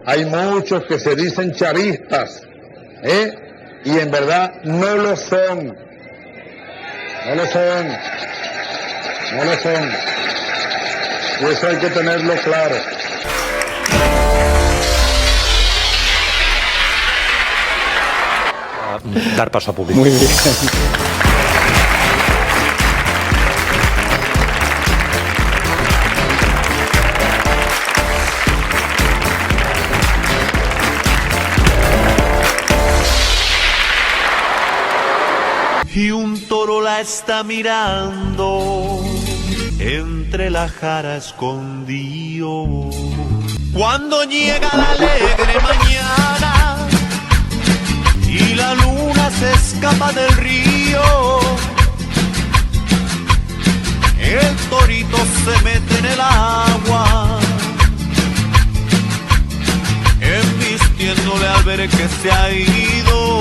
Hay muchos que se dicen chavistas, y en verdad no lo son. No lo son. No lo son. Y eso hay que tenerlo claro. Dar paso a público. Muy bien. Y un toro la está mirando entre la jara escondido. Cuando llega la alegre mañana y la luna se escapa del río, el torito se mete en el agua, embistiéndole al ver que se ha ido.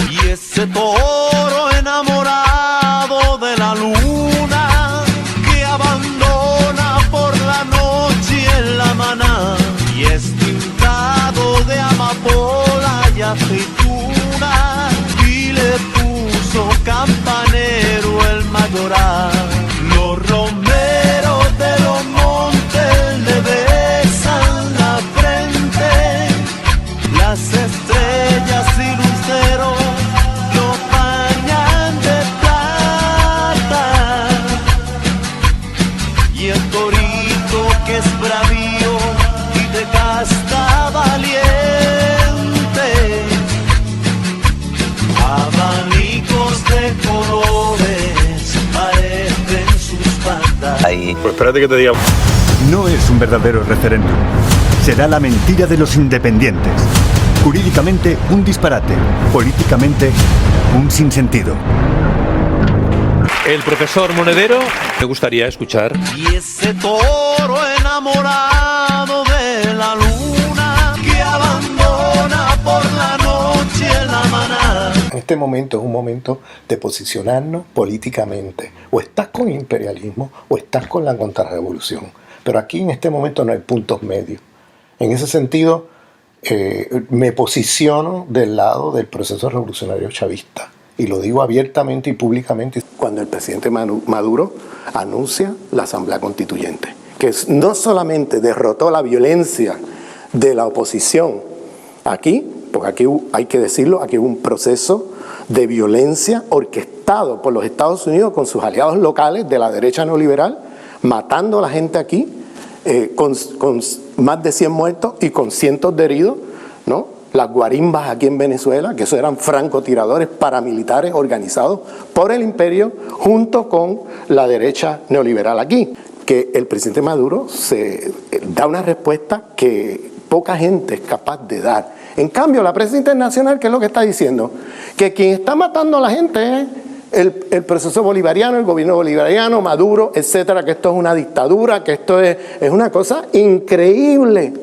Y ese toro enamorado de la luna que abandona por la noche en la maná y es pintado de amapola y aceituna y le puso campanero el mayoral. Los romeros de los montes le besan la frente, las estrellas y luceros lo bañan de plata, y el torito que es bravío y de casta valiente, abanicos de colores parecen sus bandas. Pues espérate que te diga. No es un verdadero referéndum. Será la mentira de los independientes. Jurídicamente, un disparate. Políticamente, un sinsentido. El profesor Monedero, me gustaría escuchar. Y ese toro enamorado de la luna que abandona por la noche en la maná. En este momento es un momento de posicionarnos políticamente. O estás con el imperialismo o estás con la contrarrevolución. Pero aquí en este momento no hay puntos medios. En ese sentido, me posiciono del lado del proceso revolucionario chavista. Y lo digo abiertamente y públicamente. Cuando el presidente Maduro anuncia la Asamblea Constituyente, que no solamente derrotó la violencia de la oposición aquí, porque aquí hay que decirlo, aquí hubo un proceso de violencia orquestado por los Estados Unidos con sus aliados locales de la derecha neoliberal, matando a la gente aquí, con más de 100 muertos y con cientos de heridos, ¿no? Las guarimbas aquí en Venezuela, que eso eran francotiradores paramilitares organizados por el imperio junto con la derecha neoliberal aquí. Que el presidente Maduro se da una respuesta que poca gente es capaz de dar. En cambio, la prensa internacional, ¿qué es lo que está diciendo? Que quien está matando a la gente es el proceso bolivariano, el gobierno bolivariano, Maduro, etcétera, que esto es una dictadura, que esto es una cosa increíble.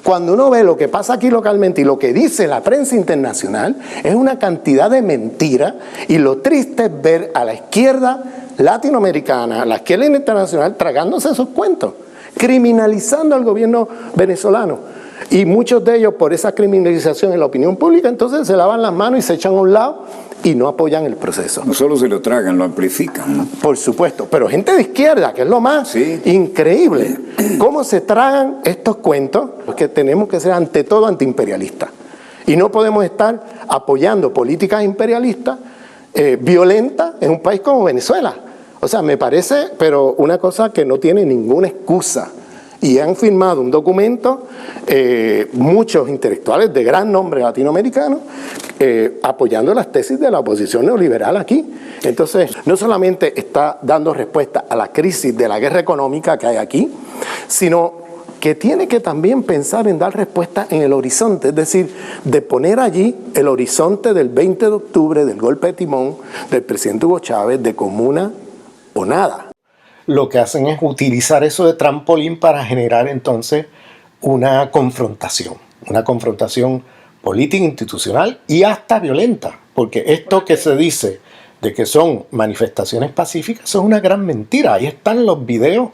Cuando uno ve lo que pasa aquí localmente y lo que dice la prensa internacional, es una cantidad de mentiras, y lo triste es ver a la izquierda latinoamericana, a la izquierda internacional, tragándose esos cuentos, criminalizando al gobierno venezolano. Y muchos de ellos, por esa criminalización en la opinión pública, entonces se lavan las manos y se echan a un lado y no apoyan el proceso. No solo se lo tragan, lo amplifican, ¿no? Por supuesto, pero gente de izquierda, que es lo más increíble. ¿Cómo se tragan estos cuentos? Porque tenemos que ser ante todo antiimperialistas. Y no podemos estar apoyando políticas imperialistas violentas en un país como Venezuela. O sea, me parece, pero una cosa que no tiene ninguna excusa. Y han firmado un documento, muchos intelectuales de gran nombre latinoamericano, apoyando las tesis de la oposición neoliberal aquí. Entonces, no solamente está dando respuesta a la crisis de la guerra económica que hay aquí, sino que tiene que también pensar en dar respuesta en el horizonte, es decir, de poner allí el horizonte del 20 de octubre, del golpe de timón, del presidente Hugo Chávez, de comuna o nada. Lo que hacen es utilizar eso de trampolín para generar entonces una confrontación política, institucional y hasta violenta, porque esto que se dice de que son manifestaciones pacíficas, eso es una gran mentira. Ahí están los videos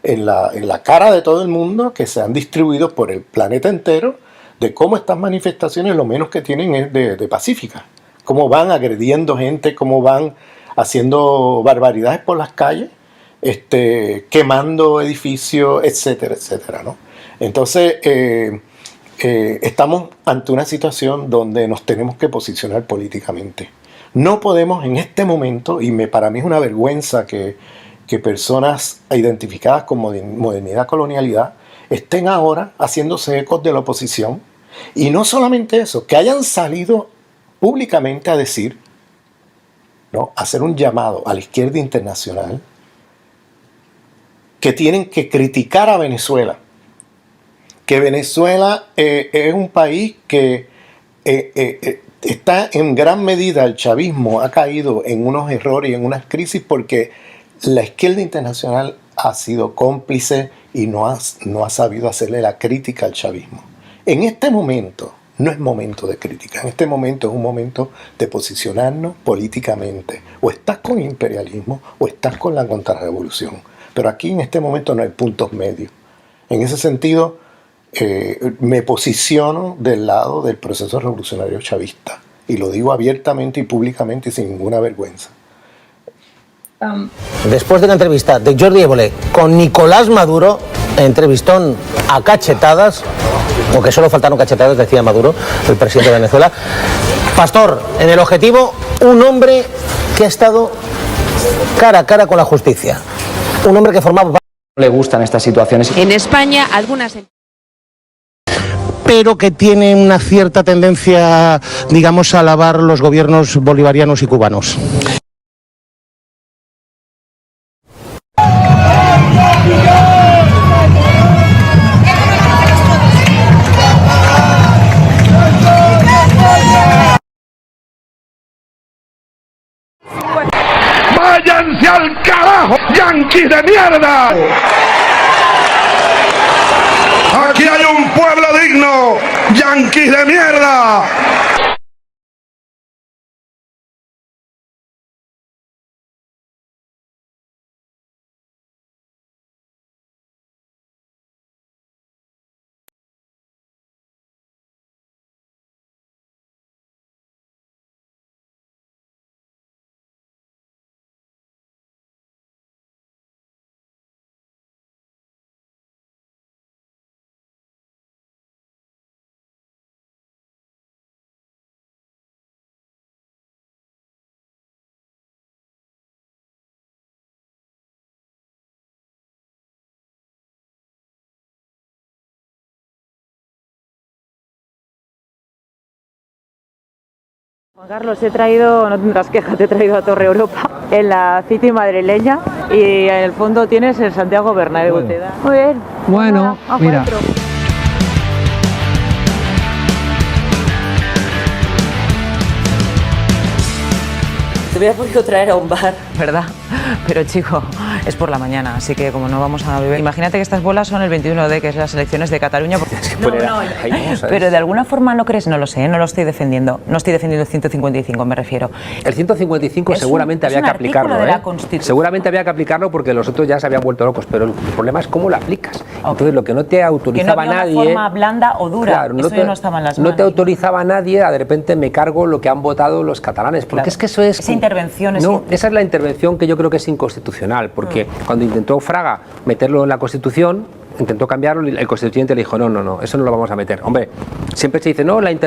en la cara de todo el mundo que se han distribuido por el planeta entero, de cómo estas manifestaciones lo menos que tienen es de pacíficas. Cómo van agrediendo gente, cómo van haciendo barbaridades por las calles, quemando edificios, etcétera, etcétera, ¿no? Entonces, estamos ante una situación donde nos tenemos que posicionar políticamente. No podemos en este momento, y para mí es una vergüenza que personas identificadas con modernidad, colonialidad, estén ahora haciéndose ecos de la oposición. Y no solamente eso, que hayan salido públicamente a decir, ¿no?, hacer un llamado a la izquierda internacional, que tienen que criticar a Venezuela. Que Venezuela es un país que está en gran medida, el chavismo ha caído en unos errores y en unas crisis porque la izquierda internacional ha sido cómplice y no ha sabido hacerle la crítica al chavismo. En este momento no es momento de crítica, en este momento es un momento de posicionarnos políticamente. O estás con imperialismo o estás con la contrarrevolución. Pero aquí en este momento no hay puntos medios. En ese sentido, me posiciono del lado del proceso revolucionario chavista. Y lo digo abiertamente y públicamente y sin ninguna vergüenza. Después de la entrevista de Jordi Évole con Nicolás Maduro, entrevistón a cachetadas, o que solo faltaron cachetadas, decía Maduro, el presidente de Venezuela. Pastor, en El Objetivo, un hombre que ha estado cara a cara con la justicia. Un hombre que formaba parte... Le gustan estas situaciones. En España, algunas... pero que tiene una cierta tendencia, digamos, a alabar los gobiernos bolivarianos y cubanos. ¡Váyanse al carajo, yanquis de mierda! Aquí hay un pueblo digno, yanquis de mierda. Juan Carlos, he traído, no tendrás queja, te he traído a Torre Europa, en la City madrileña, y en el fondo tienes el Santiago Bernabéu. Bueno. Te da. Muy bien. Bueno, mira. Te hubiera podido traer a un bar, ¿verdad? Pero chico, es por la mañana, así que como no vamos a beber... Imagínate que estas bolas son el 21D, que es las elecciones de Cataluña. Pero de alguna forma no crees, no lo sé, no lo estoy defendiendo. No estoy defendiendo el 155, me refiero. El 155 seguramente había que aplicarlo, Seguramente había que aplicarlo porque los otros ya se habían vuelto locos, pero el problema es cómo lo aplicas. Okay. Entonces lo que no te autorizaba nadie... Que no había una forma blanda o dura, claro, eso ya no estaba en las manos. No te autorizaba nadie a de repente me cargo lo que han votado los catalanes, porque claro, es que eso es... Esa intervención es... No, esa es la intervención que yo creo que es inconstitucional, porque cuando intentó Fraga meterlo en la Constitución, intentó cambiarlo, el Constituyente le dijo no, eso no lo vamos a meter. Hombre, siempre se dice, no, el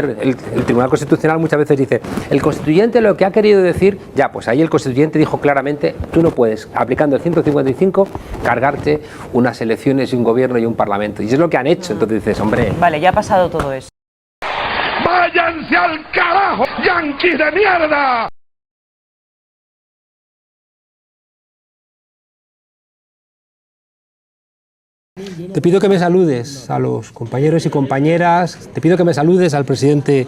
Tribunal Constitucional muchas veces dice, el Constituyente lo que ha querido decir, ya, pues ahí el Constituyente dijo claramente, tú no puedes, aplicando el 155, cargarte unas elecciones y un gobierno y un parlamento. Y es lo que han hecho, entonces dices, hombre... Vale, ya ha pasado todo eso. ¡Váyanse al carajo, yanquis de mierda! Te pido que me saludes a los compañeros y compañeras, te pido que me saludes al presidente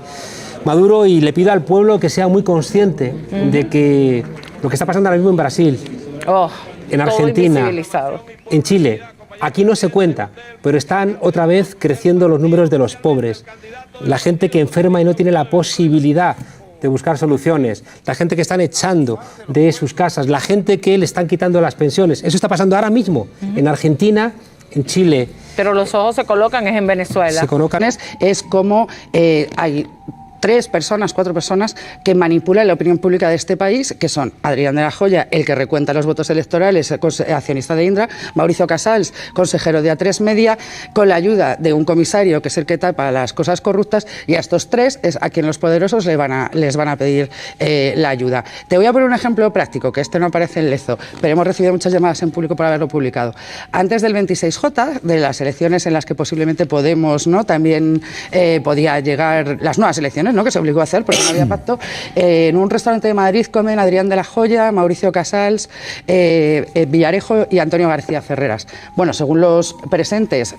Maduro y le pido al pueblo que sea muy consciente de que lo que está pasando ahora mismo en Brasil, en Argentina, en Chile, aquí no se cuenta, pero están otra vez creciendo los números de los pobres, la gente que enferma y no tiene la posibilidad de buscar soluciones, la gente que están echando de sus casas, la gente que le están quitando las pensiones. Eso está pasando ahora mismo en Argentina, en Chile Pero los ojos se colocan es en Venezuela. Se colocan. Es como hay 3 personas, 4 personas que manipulan la opinión pública de este país, que son Adrián de la Joya, el que recuenta los votos electorales, accionista de Indra, Mauricio Casals, consejero de A3 Media, con la ayuda de un comisario que es el que tapa las cosas corruptas, y a estos 3 es a quien los poderosos les van a pedir la ayuda. Te voy a poner un ejemplo práctico, que este no aparece en Lezo, pero hemos recibido muchas llamadas en público por haberlo publicado. Antes del 26J, de las elecciones en las que posiblemente Podemos, ¿no?, también podía llegar, las nuevas elecciones, ¿no?, que se obligó a hacer porque no había pacto, en un restaurante de Madrid comen Adrián de la Joya, Mauricio Casals, Villarejo y Antonio García Ferreras. Bueno, según los presentes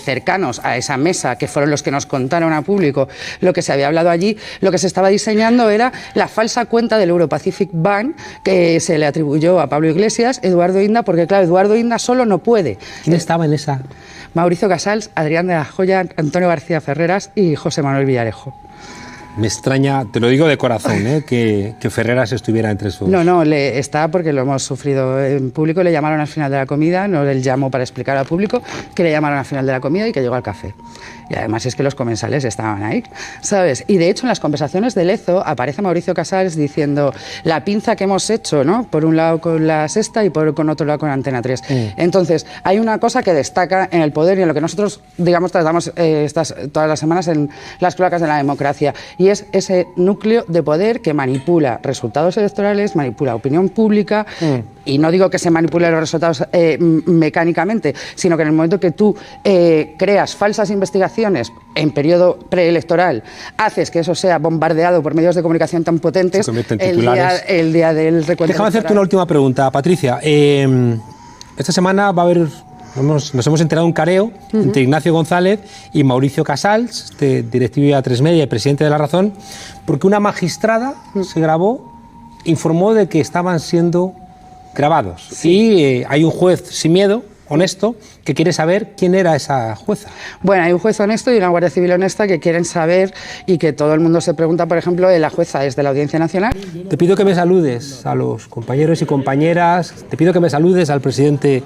cercanos a esa mesa, que fueron los que nos contaron a público lo que se había hablado allí, lo que se estaba diseñando era la falsa cuenta del Euro-Pacific Bank que se le atribuyó a Pablo Iglesias, Eduardo Inda, porque claro, Eduardo Inda solo no puede. ¿Quién estaba en esa? Mauricio Casals, Adrián de la Joya, Antonio García Ferreras y José Manuel Villarejo. Me extraña, te lo digo de corazón, que Ferreras estuviera entre esos. No, está porque lo hemos sufrido en público. Le llamaron al final de la comida, no le llamó para explicar al público que le llamaron al final de la comida y que llegó al café. Y además es que los comensales estaban ahí, ¿sabes? Y de hecho en las conversaciones de Lezo aparece Mauricio Casals diciendo la pinza que hemos hecho, ¿no?, por un lado con La Sexta y con otro lado con Antena 3. Entonces hay una cosa que destaca en el poder y en lo que nosotros, digamos, tratamos todas las semanas en las cloacas de la democracia, y es ese núcleo de poder que manipula resultados electorales, manipula opinión pública. Y no digo que se manipulen los resultados mecánicamente, sino que en el momento que tú creas falsas investigaciones en periodo preelectoral, haces que eso sea bombardeado por medios de comunicación tan potentes el día del recuento. Déjame hacerte una última pregunta, Patricia. Esta semana va a haber, nos hemos enterado un careo entre Ignacio González y Mauricio Casals, directivo de A3 Media y presidente de La Razón, porque una magistrada se grabó, informó de que estaban siendo grabados. Sí. Y hay un juez sin miedo, honesto, que quiere saber quién era esa jueza. Bueno, hay un juez honesto y una Guardia Civil honesta que quieren saber, y que todo el mundo se pregunta, por ejemplo, la jueza es de la Audiencia Nacional. Te pido que me saludes a los compañeros y compañeras, te pido que me saludes al presidente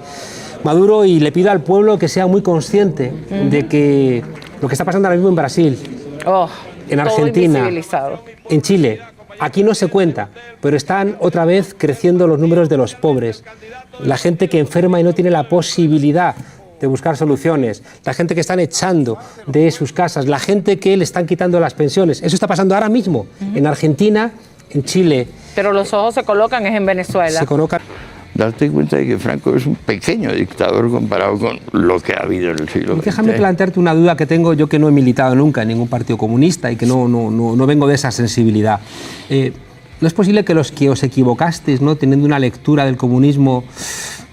Maduro, y le pido al pueblo que sea muy consciente de que lo que está pasando ahora mismo en Brasil, en Argentina, en Chile, aquí no se cuenta, pero están otra vez creciendo los números de los pobres, la gente que enferma y no tiene la posibilidad de buscar soluciones, la gente que están echando de sus casas, la gente que le están quitando las pensiones. Eso está pasando ahora mismo en Argentina, en Chile. Pero los ojos se colocan es en Venezuela. Se colocan. Darte cuenta de que Franco es un pequeño dictador comparado con lo que ha habido en el siglo XX. Déjame plantearte una duda que tengo yo, que no he militado nunca en ningún partido comunista y que no vengo de esa sensibilidad. ¿No es posible que los que os equivocasteis, ¿no?, teniendo una lectura del comunismo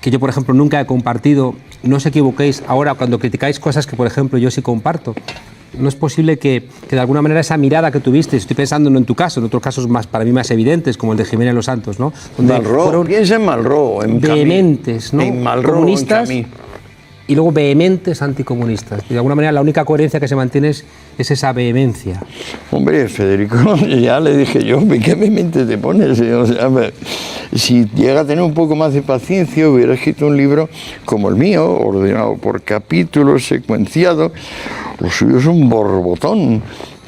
que yo, por ejemplo, nunca he compartido, no os equivoquéis ahora cuando criticáis cosas que, por ejemplo, yo sí comparto? ¿No es posible que de alguna manera esa mirada que tuviste, estoy pensando no en tu caso, en otros casos más, para mí más evidentes, como el de Jiménez Los Santos, ¿no?, donde Malraux, piensa en Malraux, en vehementes, ¿no?, en Malraux, comunistas, en y luego vehementes anticomunistas. De alguna manera la única coherencia que se mantiene es esa vehemencia. Hombre, Federico, ya le dije yo, ¿qué vehemente te pones? O sea, si llega a tener un poco más de paciencia, hubiera escrito un libro como el mío, ordenado por capítulos, secuenciado. Lo suyo es un borbotón,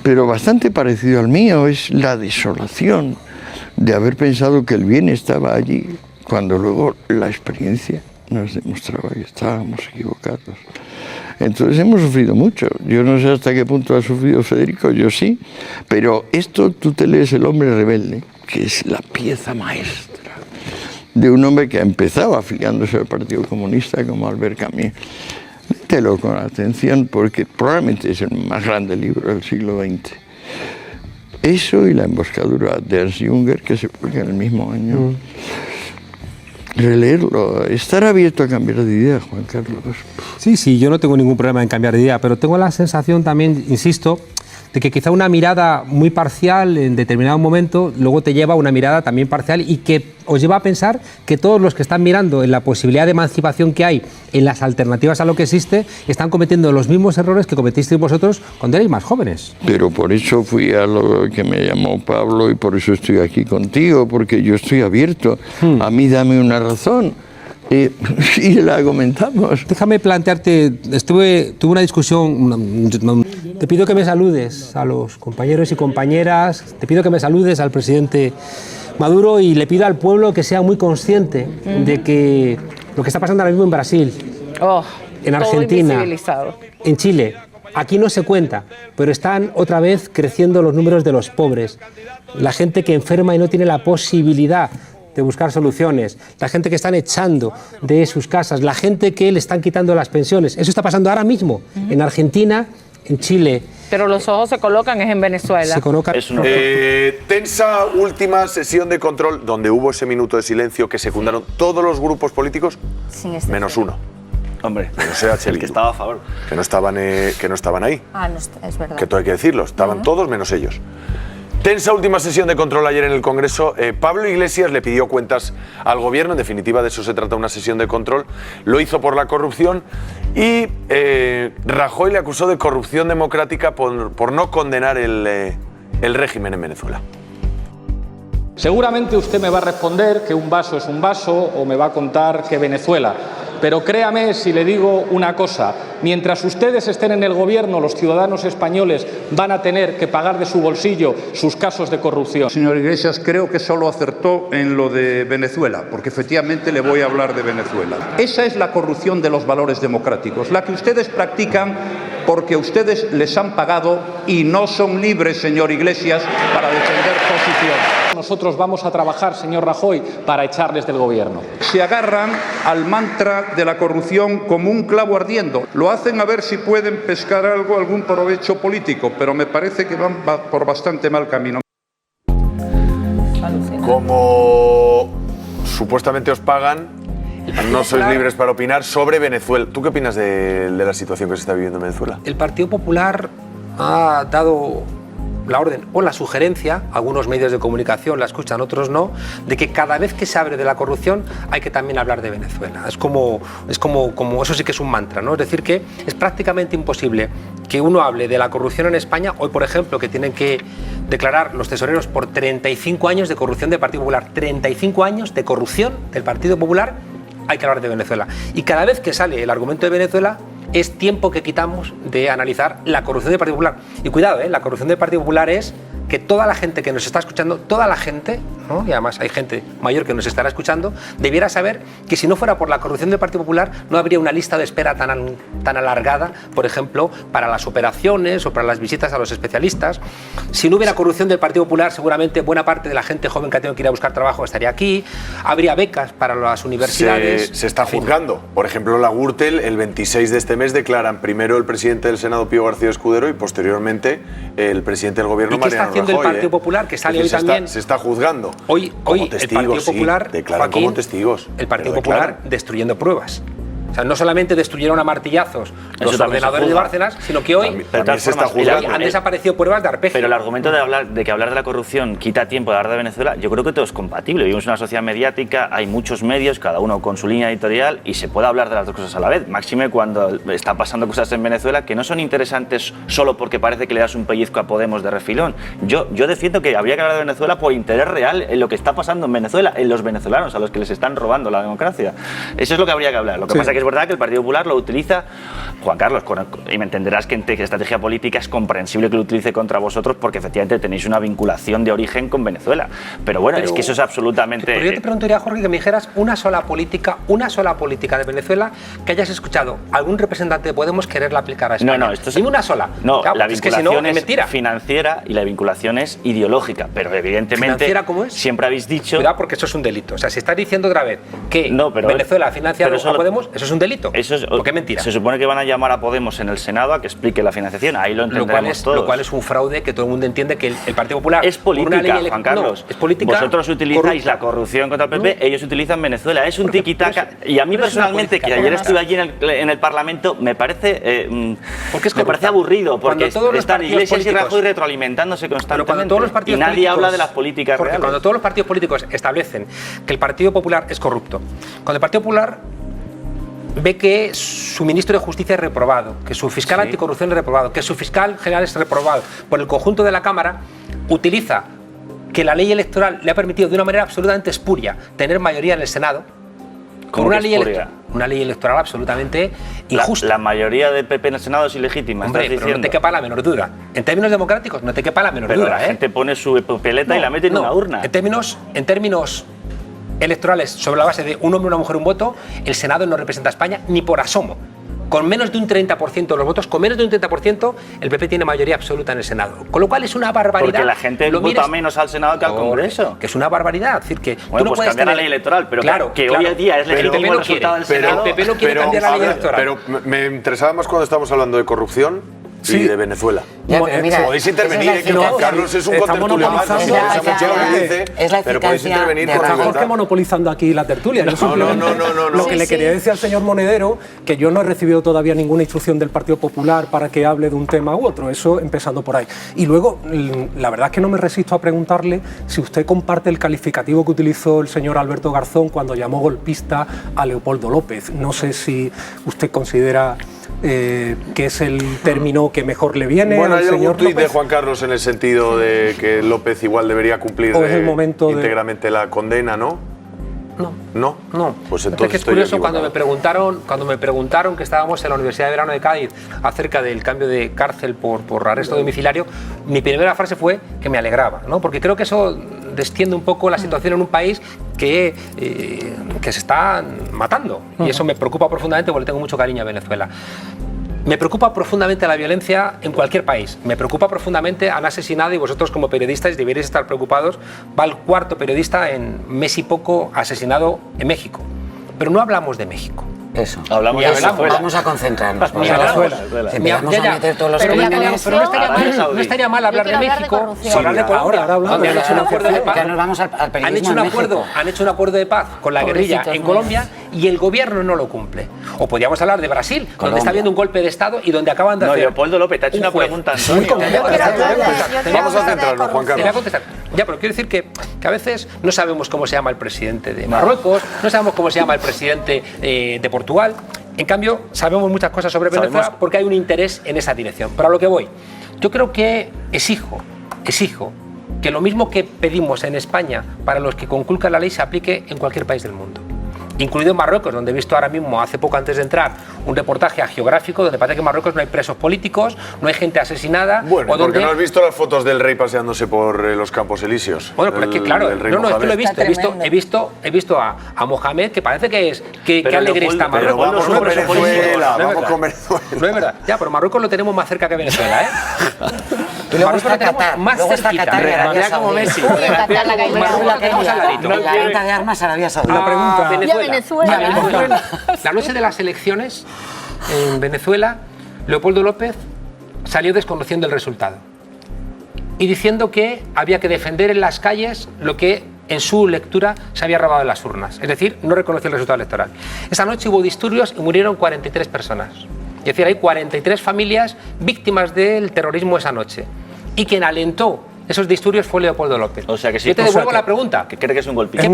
pero bastante parecido al mío. Es la desolación de haber pensado que el bien estaba allí, cuando luego la experiencia nos demostraba que estábamos equivocados. Entonces hemos sufrido mucho. Yo no sé hasta qué punto ha sufrido Federico, yo sí, pero esto tú te lees El hombre rebelde, que es la pieza maestra de un hombre que ha empezado afiliándose al Partido Comunista como Albert Camus. Léetelo con atención porque probablemente es el más grande libro del siglo XX. Eso y La emboscadura de Ernst Jünger, que se publica en el mismo año. Releerlo, estar abierto a cambiar de idea, Juan Carlos. Sí, yo no tengo ningún problema en cambiar de idea, pero tengo la sensación también, insisto, de que quizá una mirada muy parcial en determinado momento luego te lleva a una mirada también parcial y que os lleva a pensar que todos los que están mirando en la posibilidad de emancipación que hay en las alternativas a lo que existe están cometiendo los mismos errores que cometisteis vosotros cuando erais más jóvenes. Pero por eso fui a lo que me llamó Pablo y por eso estoy aquí contigo, porque yo estoy abierto. A mí dame una razón. y la comentamos. Déjame plantearte, tuve una discusión, te pido que me saludes a los compañeros y compañeras, te pido que me saludes al presidente Maduro y le pido al pueblo que sea muy consciente de que lo que está pasando ahora mismo en Brasil, en Argentina, en Chile, aquí no se cuenta, pero están otra vez creciendo los números de los pobres, la gente que enferma y no tiene la posibilidad de buscar soluciones, la gente que están echando de sus casas, la gente que le están quitando las pensiones. Eso está pasando ahora mismo en Argentina, en Chile. Pero los ojos se colocan es en Venezuela. Se colocan. Tensa última sesión de control donde hubo ese minuto de silencio que secundaron todos los grupos políticos, menos uno. Hombre, menos EH el que estaba a favor. Que no estaban ahí. Ah, no, es verdad. Que todo hay que decirlo, estaban todos menos ellos. Tensa última sesión de control ayer en el Congreso. Pablo Iglesias le pidió cuentas al gobierno, en definitiva de eso se trata una sesión de control. Lo hizo por la corrupción y Rajoy le acusó de corrupción democrática por no condenar el régimen en Venezuela. Seguramente usted me va a responder que un vaso es un vaso o me va a contar que Venezuela. Pero créame si le digo una cosa, mientras ustedes estén en el gobierno, los ciudadanos españoles van a tener que pagar de su bolsillo sus casos de corrupción. Señor Iglesias, creo que solo acertó en lo de Venezuela, porque efectivamente le voy a hablar de Venezuela. Esa es la corrupción de los valores democráticos, la que ustedes practican porque ustedes les han pagado y no son libres, señor Iglesias, para defender posiciones. Nosotros vamos a trabajar, señor Rajoy, para echarles del gobierno. Se agarran al mantra de la corrupción como un clavo ardiendo. Lo hacen a ver si pueden pescar algún provecho político, pero me parece que van por bastante mal camino. Como supuestamente os pagan, no sois libres para opinar sobre Venezuela. ¿Tú qué opinas de la situación que se está viviendo en Venezuela? El Partido Popular ha dado la orden o la sugerencia, algunos medios de comunicación la escuchan, otros no, de que cada vez que se abre de la corrupción hay que también hablar de Venezuela. Es como eso sí que es un mantra, ¿no? Es decir, que es prácticamente imposible que uno hable de la corrupción en España. Hoy, por ejemplo, que tienen que declarar los tesoreros por 35 años de corrupción del Partido Popular. 35 años de corrupción del Partido Popular, hay que hablar de Venezuela. Y cada vez que sale el argumento de Venezuela, es tiempo que quitamos de analizar la corrupción del Partido Popular. Y cuidado, la corrupción del Partido Popular es que toda la gente que nos está escuchando, toda la gente, ¿no? Y además hay gente mayor que nos estará escuchando, debiera saber que si no fuera por la corrupción del Partido Popular no habría una lista de espera tan alargada, por ejemplo, para las operaciones o para las visitas a los especialistas. Si no hubiera corrupción del Partido Popular, seguramente buena parte de la gente joven que ha tenido que ir a buscar trabajo estaría aquí, habría becas para las universidades. Se está juzgando. Por ejemplo, la Gürtel, el 26 de este mes declaran primero el presidente del Senado, Pío García Escudero, y posteriormente el presidente del gobierno, Mariano Rajoy. El Partido Popular, que sale hoy también. Se está juzgando. Hoy testigos, el Partido Popular. Sí, declaran como testigos. El Partido Popular destruyendo pruebas. O sea, no solamente destruyeron a martillazos los ordenadores de Bárcenas, sino que hoy también se está juzgando. Han desaparecido pruebas de arpegio. Pero el argumento de que hablar de la corrupción quita tiempo de hablar de Venezuela, yo creo que todo es compatible. Vivimos en una sociedad mediática, hay muchos medios, cada uno con su línea editorial, y se puede hablar de las dos cosas a la vez. Máxime cuando está pasando cosas en Venezuela que no son interesantes solo porque parece que le das un pellizco a Podemos de refilón. Yo defiendo que habría que hablar de Venezuela por interés real en lo que está pasando en Venezuela, en los venezolanos a los que les están robando la democracia. Eso es lo que habría que hablar. Lo que pasa es que es verdad que el Partido Popular lo utiliza, Juan Carlos, y me entenderás que en estrategia política es comprensible que lo utilice contra vosotros porque efectivamente tenéis una vinculación de origen con Venezuela. Pero bueno, es que eso es absolutamente... Pero yo te preguntaría, Jorge, que me dijeras una sola política de Venezuela que hayas escuchado algún representante de Podemos quererla aplicar a España. No, esto es... Dime una sola. No, claro, la vinculación es financiera y la vinculación es ideológica, pero evidentemente... ¿Financiera cómo es? Siempre habéis dicho... Cuidado, porque eso es un delito. O sea, si estás diciendo otra vez que Venezuela ha financiado a Podemos, eso es un delito. Eso es, porque es mentira. Se supone que van a llamar a Podemos en el Senado a que explique la financiación. Ahí lo entenderemos todos. Lo cual es un fraude que todo el mundo entiende que el Partido Popular... Es política, Juan Carlos. No, es política. Vosotros utilizáis la corrupción contra el PP, ellos utilizan Venezuela. Es un tiki-taka. Y a mí personalmente, que ayer estuve allí en el Parlamento, me parece aburrido, porque están Iglesias y Rajoy retroalimentándose constantemente. Y nadie habla de las políticas reales. Cuando todos los partidos políticos establecen que el Partido Popular es corrupto, cuando el Partido Popular ve que su ministro de Justicia es reprobado, que su fiscal anticorrupción es reprobado, que su fiscal general es reprobado por el conjunto de la Cámara, utiliza que la ley electoral le ha permitido de una manera absolutamente espuria tener mayoría en el Senado, Con una ley electoral absolutamente injusta. La mayoría del PP en el Senado es ilegítima. Hombre, pero no te quepa la menor duda. En términos democráticos, no te quepa la menor duda. La gente pone su papeleta y la mete en una urna. En términos electorales, sobre la base de un hombre, una mujer, un voto, el Senado no representa a España ni por asomo. Con menos de un 30% de los votos, con menos de un 30%, el PP tiene mayoría absoluta en el Senado. Con lo cual es una barbaridad. Porque la gente vota menos al Senado que al Congreso. Que es una barbaridad. Es decir, que bueno, tú no pues puedes cambiar la ley electoral, pero que hoy en día es legítimo el resultado del Senado. El PP no quiere cambiar la ley electoral. Pero me interesaba más cuando estamos hablando de corrupción y de Venezuela. Podéis intervenir, que Juan Carlos es un contertulio más, no interesa mucho lo que dice, pero podéis intervenir con libertad. Jorge monopolizando aquí la tertulia. No. Lo que le quería decir al señor Monedero, que yo no he recibido todavía ninguna instrucción del Partido Popular para que hable de un tema u otro, eso empezando por ahí. Y luego, la verdad es que no me resisto a preguntarle si usted comparte el calificativo que utilizó el señor Alberto Garzón cuando llamó golpista a Leopoldo López. No sé si usted considera que es el término que mejor le viene al ¿hay señor algún tuit de López? Juan Carlos en el sentido de que López igual debería cumplir ¿O es el momento íntegramente la condena, no? No. Pues Es entonces que es estoy curioso, equivocado. cuando me preguntaron que estábamos en la Universidad de Verano de Cádiz acerca del cambio de cárcel por arresto domiciliario, mi primera frase fue que me alegraba, ¿no? Porque creo que eso desciende un poco la situación en un país que se está matando. Y eso me preocupa profundamente porque le tengo mucho cariño a Venezuela. Me preocupa profundamente la violencia en cualquier país. Me preocupa profundamente, han asesinado, y vosotros como periodistas deberéis estar preocupados, va el cuarto periodista en mes y poco asesinado en México. Pero no hablamos de México. Eso. Hablamos de Venezuela. Vamos a concentrarnos. Empezamos a meter todos los crímenes. Pero no estaría mal hablar de México. Hablar de Colombia. Donde han hecho un acuerdo de paz. Ya nos vamos al periodismo Han hecho un acuerdo de paz con la guerrilla en Colombia y el gobierno no lo cumple. O podríamos hablar de Brasil, donde está habiendo un golpe de Estado y donde acaban de hacer... Leopoldo López, te ha hecho una pregunta, Antonio. Vamos a centrarnos, Juan Carlos. Te voy a contestar. Ya, pero quiero decir que a veces no sabemos cómo se llama el presidente de Marruecos, no sabemos cómo se llama el presidente de Portugal. En cambio, sabemos muchas cosas sobre Venezuela porque hay un interés en esa dirección. Pero a lo que voy, yo creo que exijo que lo mismo que pedimos en España para los que conculcan la ley se aplique en cualquier país del mundo. Incluido en Marruecos, donde he visto ahora mismo, hace poco antes de entrar, un reportaje geográfico donde parece que en Marruecos no hay presos políticos, no hay gente asesinada. Bueno, o donde... porque no has visto las fotos del rey paseándose por los Campos Elíseos. Bueno, pero es que claro, es que lo he visto. He visto a Mohamed, que parece que alegre está Marruecos. Pero vamos con Venezuela, vamos con Venezuela. No es verdad. Ya, pero Marruecos lo tenemos más cerca que Venezuela, ¿eh? Y luego está Qatar. Más cerquita. Mira como Messi. La venta de armas a Arabia Saudí. Una pregunta. Venezuela. La noche de las elecciones en Venezuela, Leopoldo López salió desconociendo el resultado y diciendo que había que defender en las calles lo que en su lectura se había robado en las urnas. Es decir, no reconoció el resultado electoral. Esa noche hubo disturbios y murieron 43 personas. Es decir, hay 43 familias víctimas del terrorismo esa noche. Y quien alentó esos disturbios fue Leopoldo López. O sea que sí. Yo te devuelvo la pregunta. Que cree que es un golpista.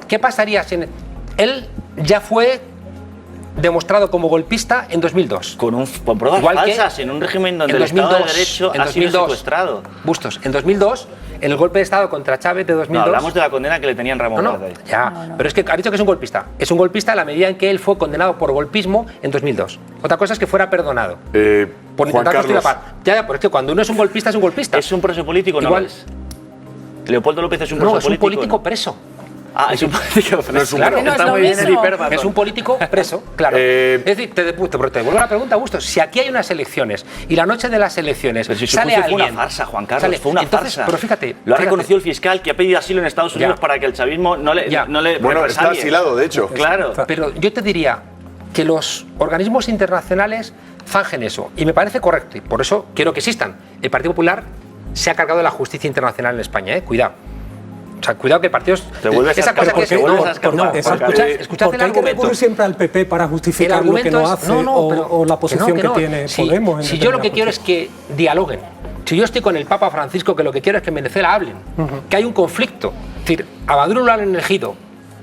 ¿Qué pasaría si él ya fue demostrado como golpista en 2002? Con pruebas falsas, en un régimen donde el Estado de Derecho ha sido secuestrado. Bustos, en 2002, en el golpe de Estado contra Chávez de 2002... No, hablamos de la condena que le tenían Ramón Verde. Pero es que ha dicho que es un golpista. Es un golpista en la medida en que él fue condenado por golpismo en 2002. Otra cosa es que fuera perdonado. Por intentar construir la paz. Ya, pero es que cuando uno es un golpista, es un golpista. ¿Es un preso político? Igual. ¿No Leopoldo López es un preso político? No, es un político preso. Ah, es un político preso. No es un está muy bien el hiperbatón. Es un político preso, claro. Es decir, te devuelvo la pregunta, Bustos. Si aquí hay unas elecciones y la noche de las elecciones sale alguien... Fue una farsa, Juan Carlos, fue una farsa. Pero fíjate... Lo ha reconocido el fiscal que ha pedido asilo en Estados Unidos para que el chavismo no le bueno, está asilado, de hecho. Claro. Pero yo te diría que los organismos internacionales zanjen eso. Y me parece correcto. Y por eso quiero que existan. El Partido Popular se ha cargado de la justicia internacional en España, cuidado. O sea, cuidado que partidos... Te vuelves a escapar. ¿Por qué hay que recurrir siempre al PP para justificar lo que no hace o la posición que tiene Podemos? Si yo lo que quiero es que dialoguen. Si yo estoy con el Papa Francisco, que lo que quiero es que en Venezuela hablen, que hay un conflicto. Es decir, a Maduro lo han elegido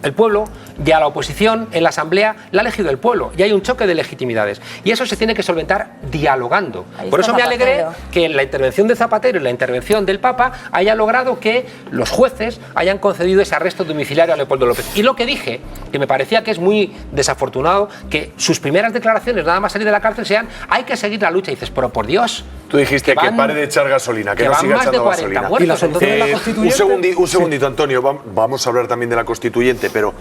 el pueblo y a la oposición en la Asamblea la ha elegido el pueblo y hay un choque de legitimidades. Y eso se tiene que solventar dialogando. Por eso me alegré que la intervención de Zapatero y la intervención del Papa haya logrado que los jueces hayan concedido ese arresto domiciliario a Leopoldo López. Y lo que dije, que me parecía que es muy desafortunado, que sus primeras declaraciones, nada más salir de la cárcel, sean hay que seguir la lucha. Y dices, pero por Dios. Tú dijiste que pare de echar gasolina, que no siga echando gasolina. Un segundito, Antonio, vamos a hablar también de la Constituyente, pero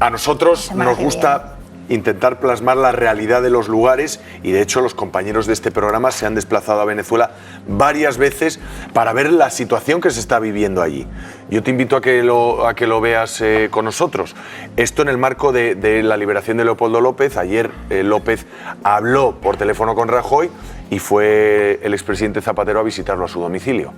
a nosotros nos gusta intentar plasmar la realidad de los lugares y de hecho los compañeros de este programa se han desplazado a Venezuela varias veces para ver la situación que se está viviendo allí. Yo te invito a que lo veas con nosotros. Esto en el marco de la liberación de Leopoldo López. Ayer López habló por teléfono con Rajoy y fue el expresidente Zapatero a visitarlo a su domicilio.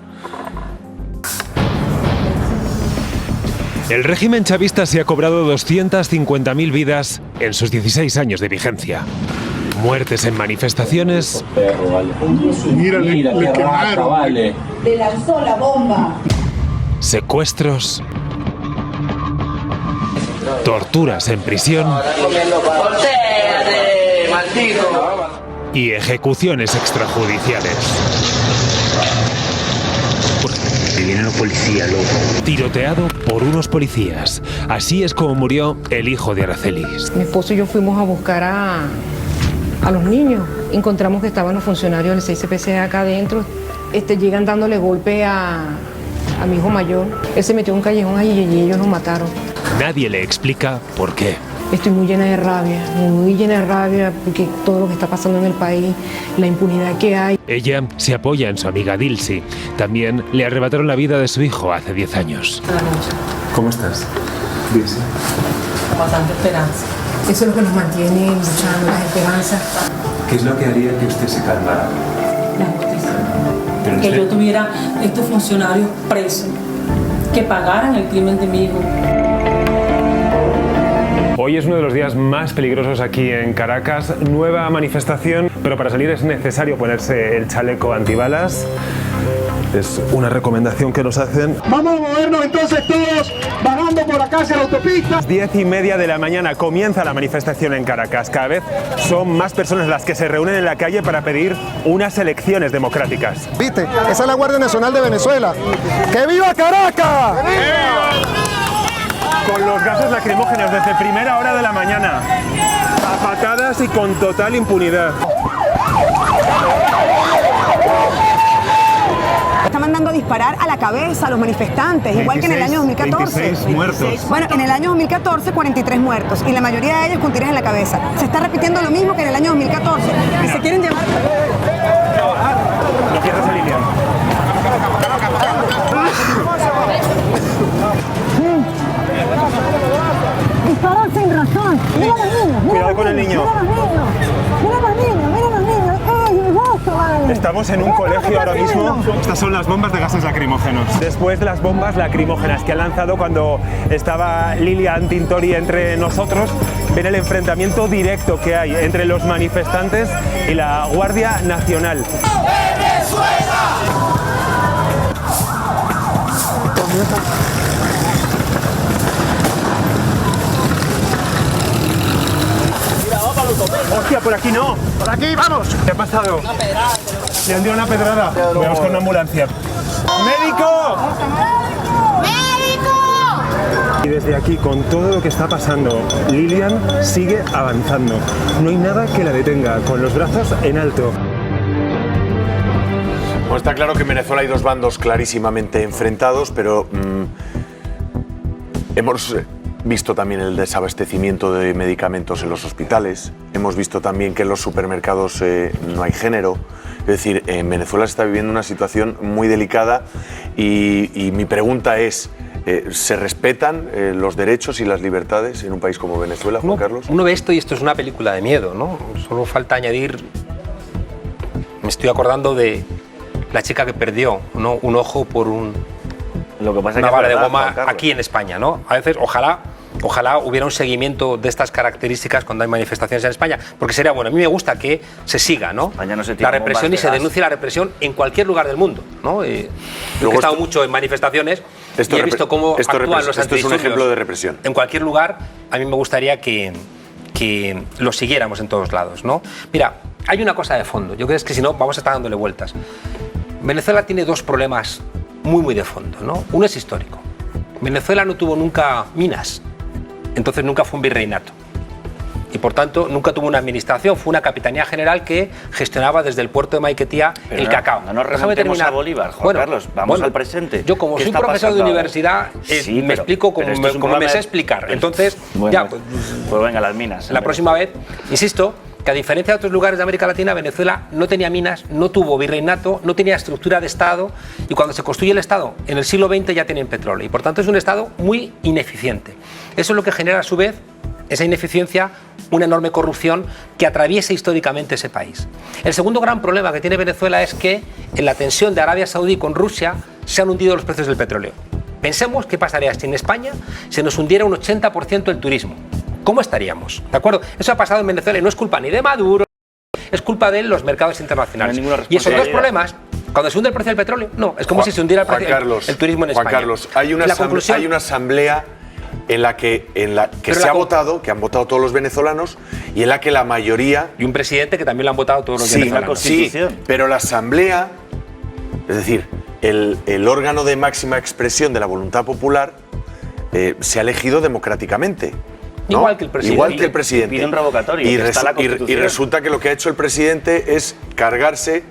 El régimen chavista se ha cobrado 250.000 vidas en sus 16 años de vigencia. Muertes en manifestaciones. Mira, le quemaron. Vale. Le lanzó la bomba. Secuestros. Torturas en prisión. Y ejecuciones extrajudiciales. Vienen los policías, loco. Tiroteado por unos policías. Así es como murió el hijo de Aracelis. Mi esposo y yo fuimos a buscar a los niños. Encontramos que estaban los funcionarios del 6CPC acá adentro. Llegan dándole golpe a mi hijo mayor. Él se metió en un callejón allí y ellos nos mataron. Nadie le explica por qué. Estoy muy llena de rabia, porque todo lo que está pasando en el país, la impunidad que hay. Ella se apoya en su amiga Dilsi. También le arrebataron la vida de su hijo hace 10 años. ¿Cómo estás, Dilsi? Con bastante esperanza. Eso es lo que nos mantiene luchando, las esperanzas. ¿Qué es lo que haría que usted se calmara? La justicia. Pero que yo tuviera estos funcionarios presos, que pagaran el crimen de mi hijo. Hoy es uno de los días más peligrosos aquí en Caracas. Nueva manifestación, pero para salir es necesario ponerse el chaleco antibalas. Es una recomendación que nos hacen. Vamos a movernos entonces todos, bajando por acá hacia la autopista. 10:30 de la mañana comienza la manifestación en Caracas. Cada vez son más personas las que se reúnen en la calle para pedir unas elecciones democráticas. ¿Viste? Esa es la Guardia Nacional de Venezuela. ¡Que viva Caracas! ¡Que viva! Con los gases lacrimógenos desde primera hora de la mañana. A patadas y con total impunidad. Está mandando a disparar a la cabeza a los manifestantes, 26, igual que en el año 2014. 26 muertos. Bueno, en el año 2014, 43 muertos, y la mayoría de ellos con tiros en la cabeza. Se está repitiendo lo mismo que en el año 2014. Y se quieren llevar... Lo cierras a Lilian. Disparan sin razón. Mira a los niños. Cuidado con el niño. Mira a los niños. ¡Ay, hermoso, vale! Estamos en un colegio ahora mismo. Estas son las bombas de gases lacrimógenos. Después de las bombas lacrimógenas que han lanzado cuando estaba Lilian Tintori entre nosotros, ven el enfrentamiento directo que hay entre los manifestantes y la Guardia Nacional. ¡Venezuela! ¡Hostia, por aquí no! ¡Por aquí, vamos! ¿Qué ha pasado? Le han dado una pedrada. Vamos con una ambulancia. ¡Médico! ¡Médico! Y desde aquí, con todo lo que está pasando, Lilian sigue avanzando. No hay nada que la detenga, con los brazos en alto. Bueno, está claro que en Venezuela hay dos bandos clarísimamente enfrentados, pero hemos visto también el desabastecimiento de medicamentos en los hospitales, hemos visto también que en los supermercados no hay género. Es decir, en Venezuela se está viviendo una situación muy delicada y mi pregunta es, ¿se respetan los derechos y las libertades en un país como Venezuela, Juan Carlos? Uno ve esto y esto es una película de miedo, ¿no? Solo falta añadir, me estoy acordando de la chica que perdió, ¿no?, un ojo por una bala de goma aquí en España, ¿no? A veces, ojalá ojalá hubiera un seguimiento de estas características cuando hay manifestaciones en España, porque sería bueno. A mí me gusta que se siga, ¿no? La represión y se denuncie la represión en cualquier lugar del mundo, ¿no? Yo he estado mucho en manifestaciones y he visto cómo actúan los antidisturbios. Esto es un ejemplo de represión. En cualquier lugar, a mí me gustaría que lo siguiéramos en todos lados, ¿no? Mira, hay una cosa de fondo. Yo creo que si no, vamos a estar dándole vueltas. Venezuela tiene dos problemas muy de fondo, ¿no? Uno es histórico. Venezuela no tuvo nunca minas, entonces nunca fue un virreinato. Y por tanto nunca tuvo una administración, fue una capitanía general que gestionaba desde el puerto de Maiquetía el cacao. No nos remontemos a Bolívar, Juan Carlos, vamos al presente. Yo como soy profesor de universidad me explico como me sé explicar. Entonces, bueno, pues venga, las minas. La próxima vez, insisto, que a diferencia de otros lugares de América Latina, Venezuela no tenía minas, no tuvo virreinato, no tenía estructura de Estado, y cuando se construye el Estado en el siglo XX ya tienen petróleo, y por tanto es un Estado muy ineficiente. Eso es lo que genera a su vez, esa ineficiencia, una enorme corrupción que atraviesa históricamente ese país. El segundo gran problema que tiene Venezuela es que en la tensión de Arabia Saudí con Rusia se han hundido los precios del petróleo. Pensemos qué pasaría si en España se nos hundiera un 80% el turismo. ¿Cómo estaríamos? ¿De acuerdo? Eso ha pasado en Venezuela y no es culpa ni de Maduro, es culpa de los mercados internacionales. Y esos dos problemas, cuando se hunde el precio del petróleo, no, es como si se hundiera el turismo en España. Juan Carlos, hay una asamblea en la que se ha votado, que han votado todos los venezolanos, y en la que la mayoría... Y un presidente que también lo han votado todos los venezolanos. Sí, pero la asamblea, es decir, el órgano de máxima expresión de la voluntad popular, se ha elegido democráticamente. ¿no? Igual que el presidente. Igual que el presidente. Pide un revocatorio. Y resulta que lo que ha hecho el presidente es cargarse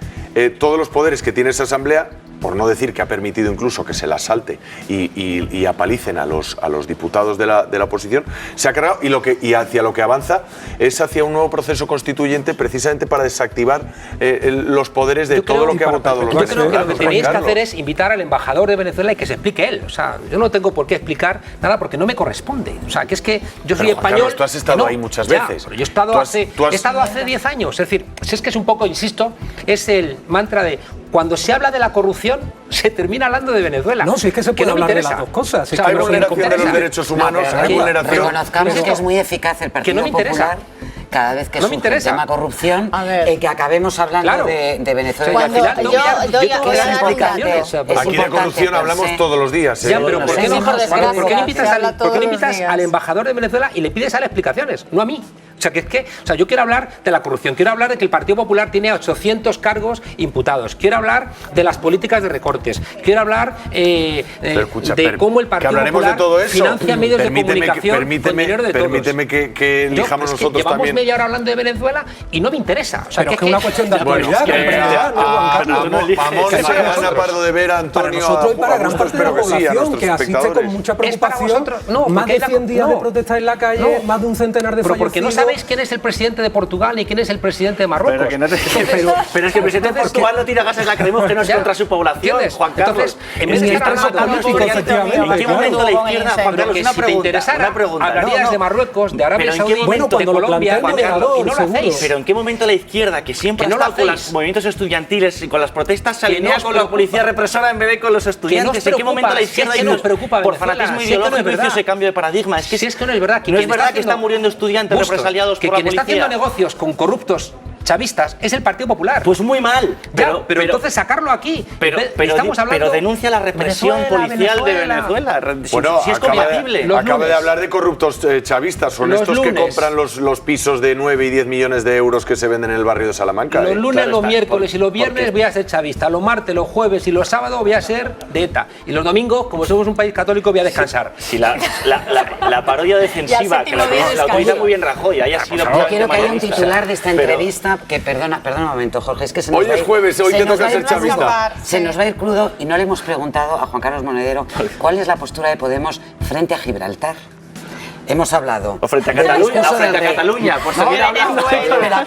todos los poderes que tiene esa asamblea, por no decir que ha permitido incluso que se la salte y apalicen a los diputados de la oposición, se ha cargado y hacia lo que avanza es hacia un nuevo proceso constituyente precisamente para desactivar los poderes de todo lo que ha votado los venezolanos. Yo creo que lo que tenéis que hacer es invitar al embajador de Venezuela y que se explique él. O sea, yo no tengo por qué explicar nada porque no me corresponde. O sea, que es que yo soy español. Carlos, tú has estado ahí muchas veces. Pero yo he estado hace 10 años. Es decir, si es que es un poco, insisto, es el mantra de cuando se habla de la corrupción, se termina hablando de Venezuela. No, si es que se puede hablar de las dos cosas. O sea, hay vulneración de los derechos humanos, hay vulneración. Reconozcamos que es muy eficaz el Partido Popular cada vez que surge el tema corrupción, que acabemos hablando de Venezuela. Aquí de corrupción hablamos todos los días. Ya, pero ¿por qué no invitas al embajador de Venezuela y le pides a él explicaciones? No a mí. O sea, yo quiero hablar de la corrupción, quiero hablar de que el Partido Popular tiene 800 cargos imputados, quiero hablar de las políticas de recortes, quiero hablar de cómo el Partido Popular financia medios de comunicación con dinero de todos. Permíteme que elijamos nosotros llevamos también. Media hora hablando de Venezuela y no me interesa. O sea, pero que es una cuestión de actualidad. Ana Pardo de Vera, Antonio. Para nosotros y para gran parte de la población que asiste con mucha preocupación. Más de 100 días de protesta en la calle, más de un centenar de fallecidos. ¿Sabéis quién es el presidente de Portugal ni quién es el presidente de Marruecos? Pero es que el presidente de Portugal no tira gases lacrimógenos contra su población, Juan Carlos. En vez de estar ¿en qué momento la izquierda, Juan Carlos, si te interesara, hablarías de Marruecos, de Arabia Saudí, de Colombia, y no lo hacéis? Pero ¿en qué momento la izquierda, que siempre ha estado con los movimientos estudiantiles y con las protestas, se alinea con la policía represora en vez de con los estudiantes? ¿En qué momento la izquierda por fanatismo ideológico hizo ese cambio de paradigma? Si es que no es verdad. No es verdad que están muriendo estudiantes represaliados por la policía. Quien está haciendo negocios con corruptos chavistas es el Partido Popular. Pues muy mal. Pero entonces sacarlo aquí. Pero denuncia la represión policial de Venezuela. Bueno, si es compatible. Acaba de hablar de corruptos chavistas. Son estos que compran los pisos de 9 y 10 millones de euros que se venden en el barrio de Salamanca. Los lunes, los miércoles y los viernes voy a ser chavista. Los martes, los jueves y los sábados voy a ser de ETA. Y los domingos, como somos un país católico, voy a descansar. Si la parodia defensiva, que la utiliza muy bien Rajoy, haya sido... Yo quiero que haya un titular de esta entrevista que perdona un momento, Jorge, es que se nos hoy es jueves, hoy te toca ser chavista. Se nos va a ir crudo y no le hemos preguntado a Juan Carlos Monedero cuál es la postura de Podemos frente a Gibraltar. Hemos hablado. O frente a Cataluña, por seguir hablando. Pero a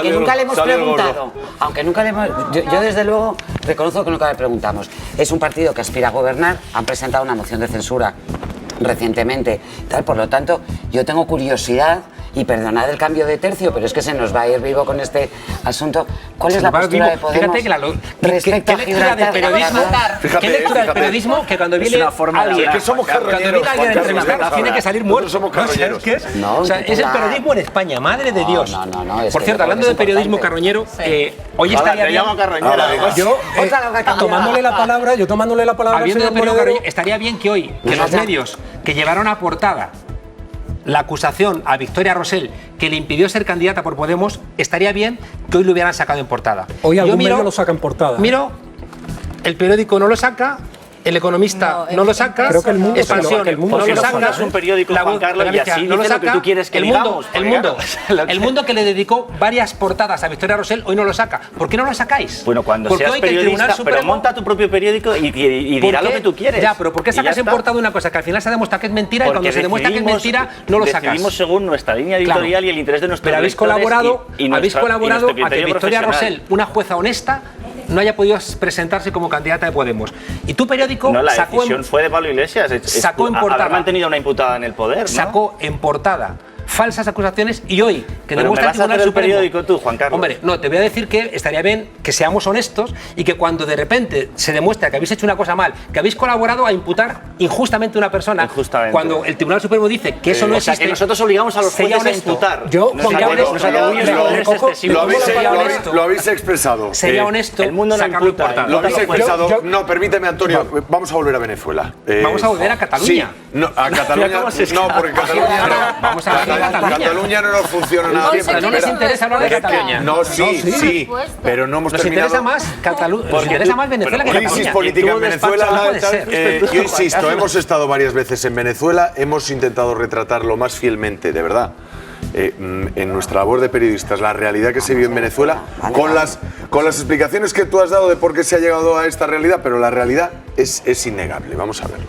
que nunca le hemos preguntado. Aunque nunca le hemos. Yo desde luego reconozco que nunca le preguntamos. Es un partido que aspira a gobernar, han presentado una moción de censura recientemente, por lo tanto, yo tengo curiosidad y perdonad el cambio de tercio, pero es que se nos va a ir vivo con este asunto. ¿Cuál es la postura de Podemos Fíjate que respecto a lectura del periodismo, ¿qué lectura del periodismo que cuando viene alguien a entrevistar tiene que salir muerto? Somos carroñeros. ¿Qué es? O sea, es el periodismo en España, madre de Dios. Por cierto, hablando de periodismo carroñero, hoy estaría bien... Yo, tomándole la palabra, habiendo de periodismo carroñero, estaría bien que hoy, que los medios que llevaron a portada la acusación a Victoria Rosell que le impidió ser candidata por Podemos, estaría bien que hoy lo hubieran sacado en portada. Hoy algún medio lo saca en portada. Miro, el periódico no lo saca, El Economista no lo saca, creo que el Mundo Expansión no lo saca, es un periódico, Juan Carlos, y así no lo dice lo que tú quieres que digamos. El Mundo que le dedicó varias portadas a Victoria Rosell, hoy no lo saca. ¿Por qué no lo sacáis? Bueno, cuando porque seas periodista, pero monta tu propio periódico y dirá lo que tú quieres. Ya, pero ¿por qué sacas en portada una cosa que al final se demuestra que es mentira y cuando se demuestra que es mentira no lo sacas? Decidimos según nuestra línea editorial y el interés de nuestros lectores. Pero habéis colaborado a que Victoria Rosell, una jueza honesta, no haya podido presentarse como candidata de Podemos. Y tu periódico la decisión fue de Pablo Iglesias. Sacó en portada. Haber mantenido una imputada en el poder, ¿no? Sacó en portada falsas acusaciones y hoy que demuestra el Tribunal Supremo... periódico tú, Juan Carlos. Hombre, no, te voy a decir que estaría bien que seamos honestos y que cuando de repente se demuestra que habéis hecho una cosa mal, que habéis colaborado a imputar injustamente a una persona, cuando el Tribunal Supremo dice que eso no existe... O sea, que nosotros obligamos a los jueces a imputar. Yo, Juan Carlos, lo habéis expresado. Sería honesto. El mundo no imputa. Lo habéis expresado. No, permíteme, Antonio, vamos a volver a Venezuela. Vamos a volver a Cataluña. Sí, no, a Cataluña no, porque Cataluña no. Vamos a Cataluña no nos funciona nada bien. No les interesa hablar de Cataluña. No, sí, pero no hemos terminado. Nos interesa más Venezuela que Cataluña. Crisis política en Venezuela. Yo insisto, hemos estado varias veces en Venezuela, hemos intentado retratar lo más fielmente, de verdad, en nuestra labor de periodistas, la realidad que se vive en Venezuela, con las explicaciones que tú has dado de por qué se ha llegado a esta realidad, pero la realidad es innegable. Vamos a verlo.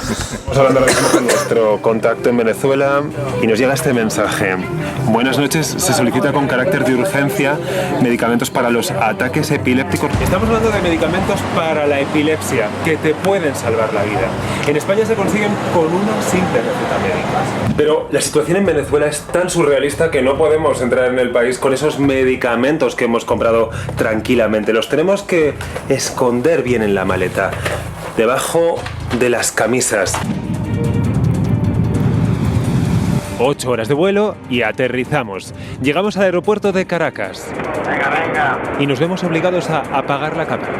Estamos hablando ahora mismo con nuestro contacto en Venezuela y nos llega este mensaje. Buenas noches, se solicita con carácter de urgencia medicamentos para los ataques epilépticos. Estamos hablando de medicamentos para la epilepsia que te pueden salvar la vida. En España se consiguen con una simple receta médica. Pero la situación en Venezuela es tan surrealista que no podemos entrar en el país con esos medicamentos que hemos comprado tranquilamente. Los tenemos que esconder bien en la maleta, debajo de las camisas. 8 horas de vuelo y aterrizamos. Llegamos al aeropuerto de Caracas. Venga. Y nos vemos obligados a apagar la cámara.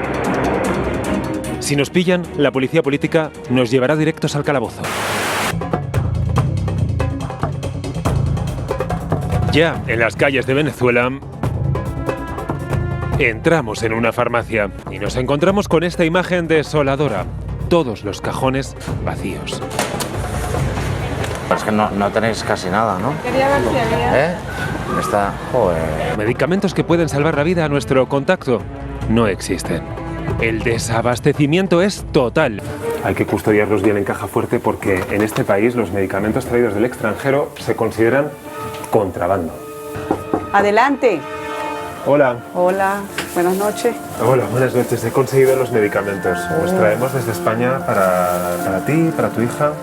Si nos pillan, la policía política nos llevará directos al calabozo. Ya en las calles de Venezuela, entramos en una farmacia y nos encontramos con esta imagen desoladora. Todos los cajones vacíos. Es que no tenéis casi nada, ¿no? Quería ver si había... Está... Joder. Medicamentos que pueden salvar la vida a nuestro contacto no existen. El desabastecimiento es total. Hay que custodiarlos bien en caja fuerte porque en este país los medicamentos traídos del extranjero se consideran contrabando. Adelante. Hola. Hola, buenas noches. Hola, buenas noches. He conseguido los medicamentos. Los traemos desde España para ti, para tu hija.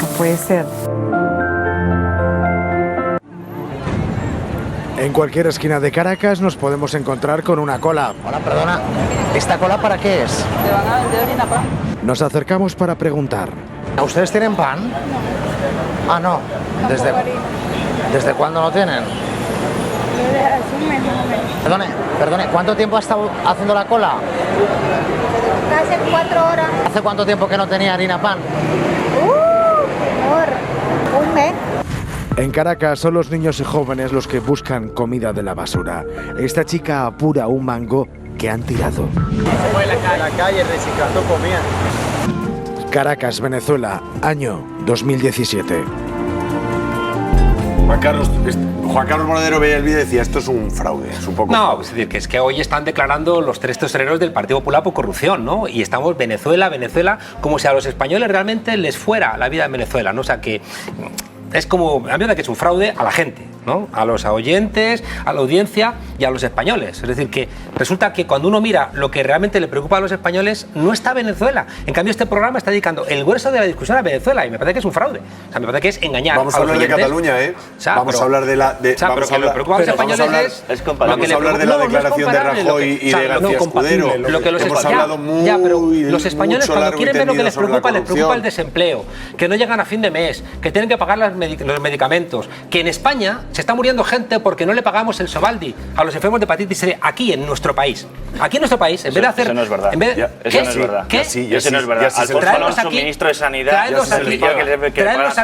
No puede ser. En cualquier esquina de Caracas nos podemos encontrar con una cola. Hola, perdona. ¿Esta cola para qué es? ¿Te van a vender harina pan? Nos acercamos para preguntar. ¿Ustedes tienen pan? Ah, no. ¿Desde cuándo no tienen? Perdone, ¿cuánto tiempo ha estado haciendo la cola? Hace 4 horas. ¿Hace cuánto tiempo que no tenía harina pan? Por un mes. En Caracas son los niños y jóvenes los que buscan comida de la basura. Esta chica apura un mango que han tirado. En la calle reciclando comida. Caracas, Venezuela, año 2017. Juan Carlos Monedero veía el vídeo y decía, esto es un fraude, es un poco... No, fraude. es decir, que hoy están declarando los 3 tesoreros del Partido Popular por corrupción, ¿no? Y estamos Venezuela, como si a los españoles realmente les fuera la vida en Venezuela, ¿no? O sea que es como, a mí me da que es un fraude a la gente. ¿no? A los oyentes, a la audiencia y a los españoles. Es decir, que resulta que cuando uno mira lo que realmente le preocupa a los españoles, no está Venezuela. En cambio, este programa está dedicando el grueso de la discusión a Venezuela y me parece que es un fraude. O sea, me parece que es engañar. Vamos a hablar de Cataluña, ¿eh? O sea, vamos a hablar de la. Vamos a hablar de la declaración de Rajoy y de García Escudero. Lo que los hemos hablado muy. pero los españoles, cuando quieren ver lo que les preocupa el desempleo, que no llegan a fin de mes, que tienen que pagar los medicamentos, que en España se está muriendo gente porque no le pagamos el Sovaldi a los enfermos de hepatitis C aquí en nuestro país. Aquí en nuestro país, en vez de hacer... Eso no es verdad. Eso no es verdad. Eso no es verdad. Alfonso Alonso, ministro de Sanidad, traerlos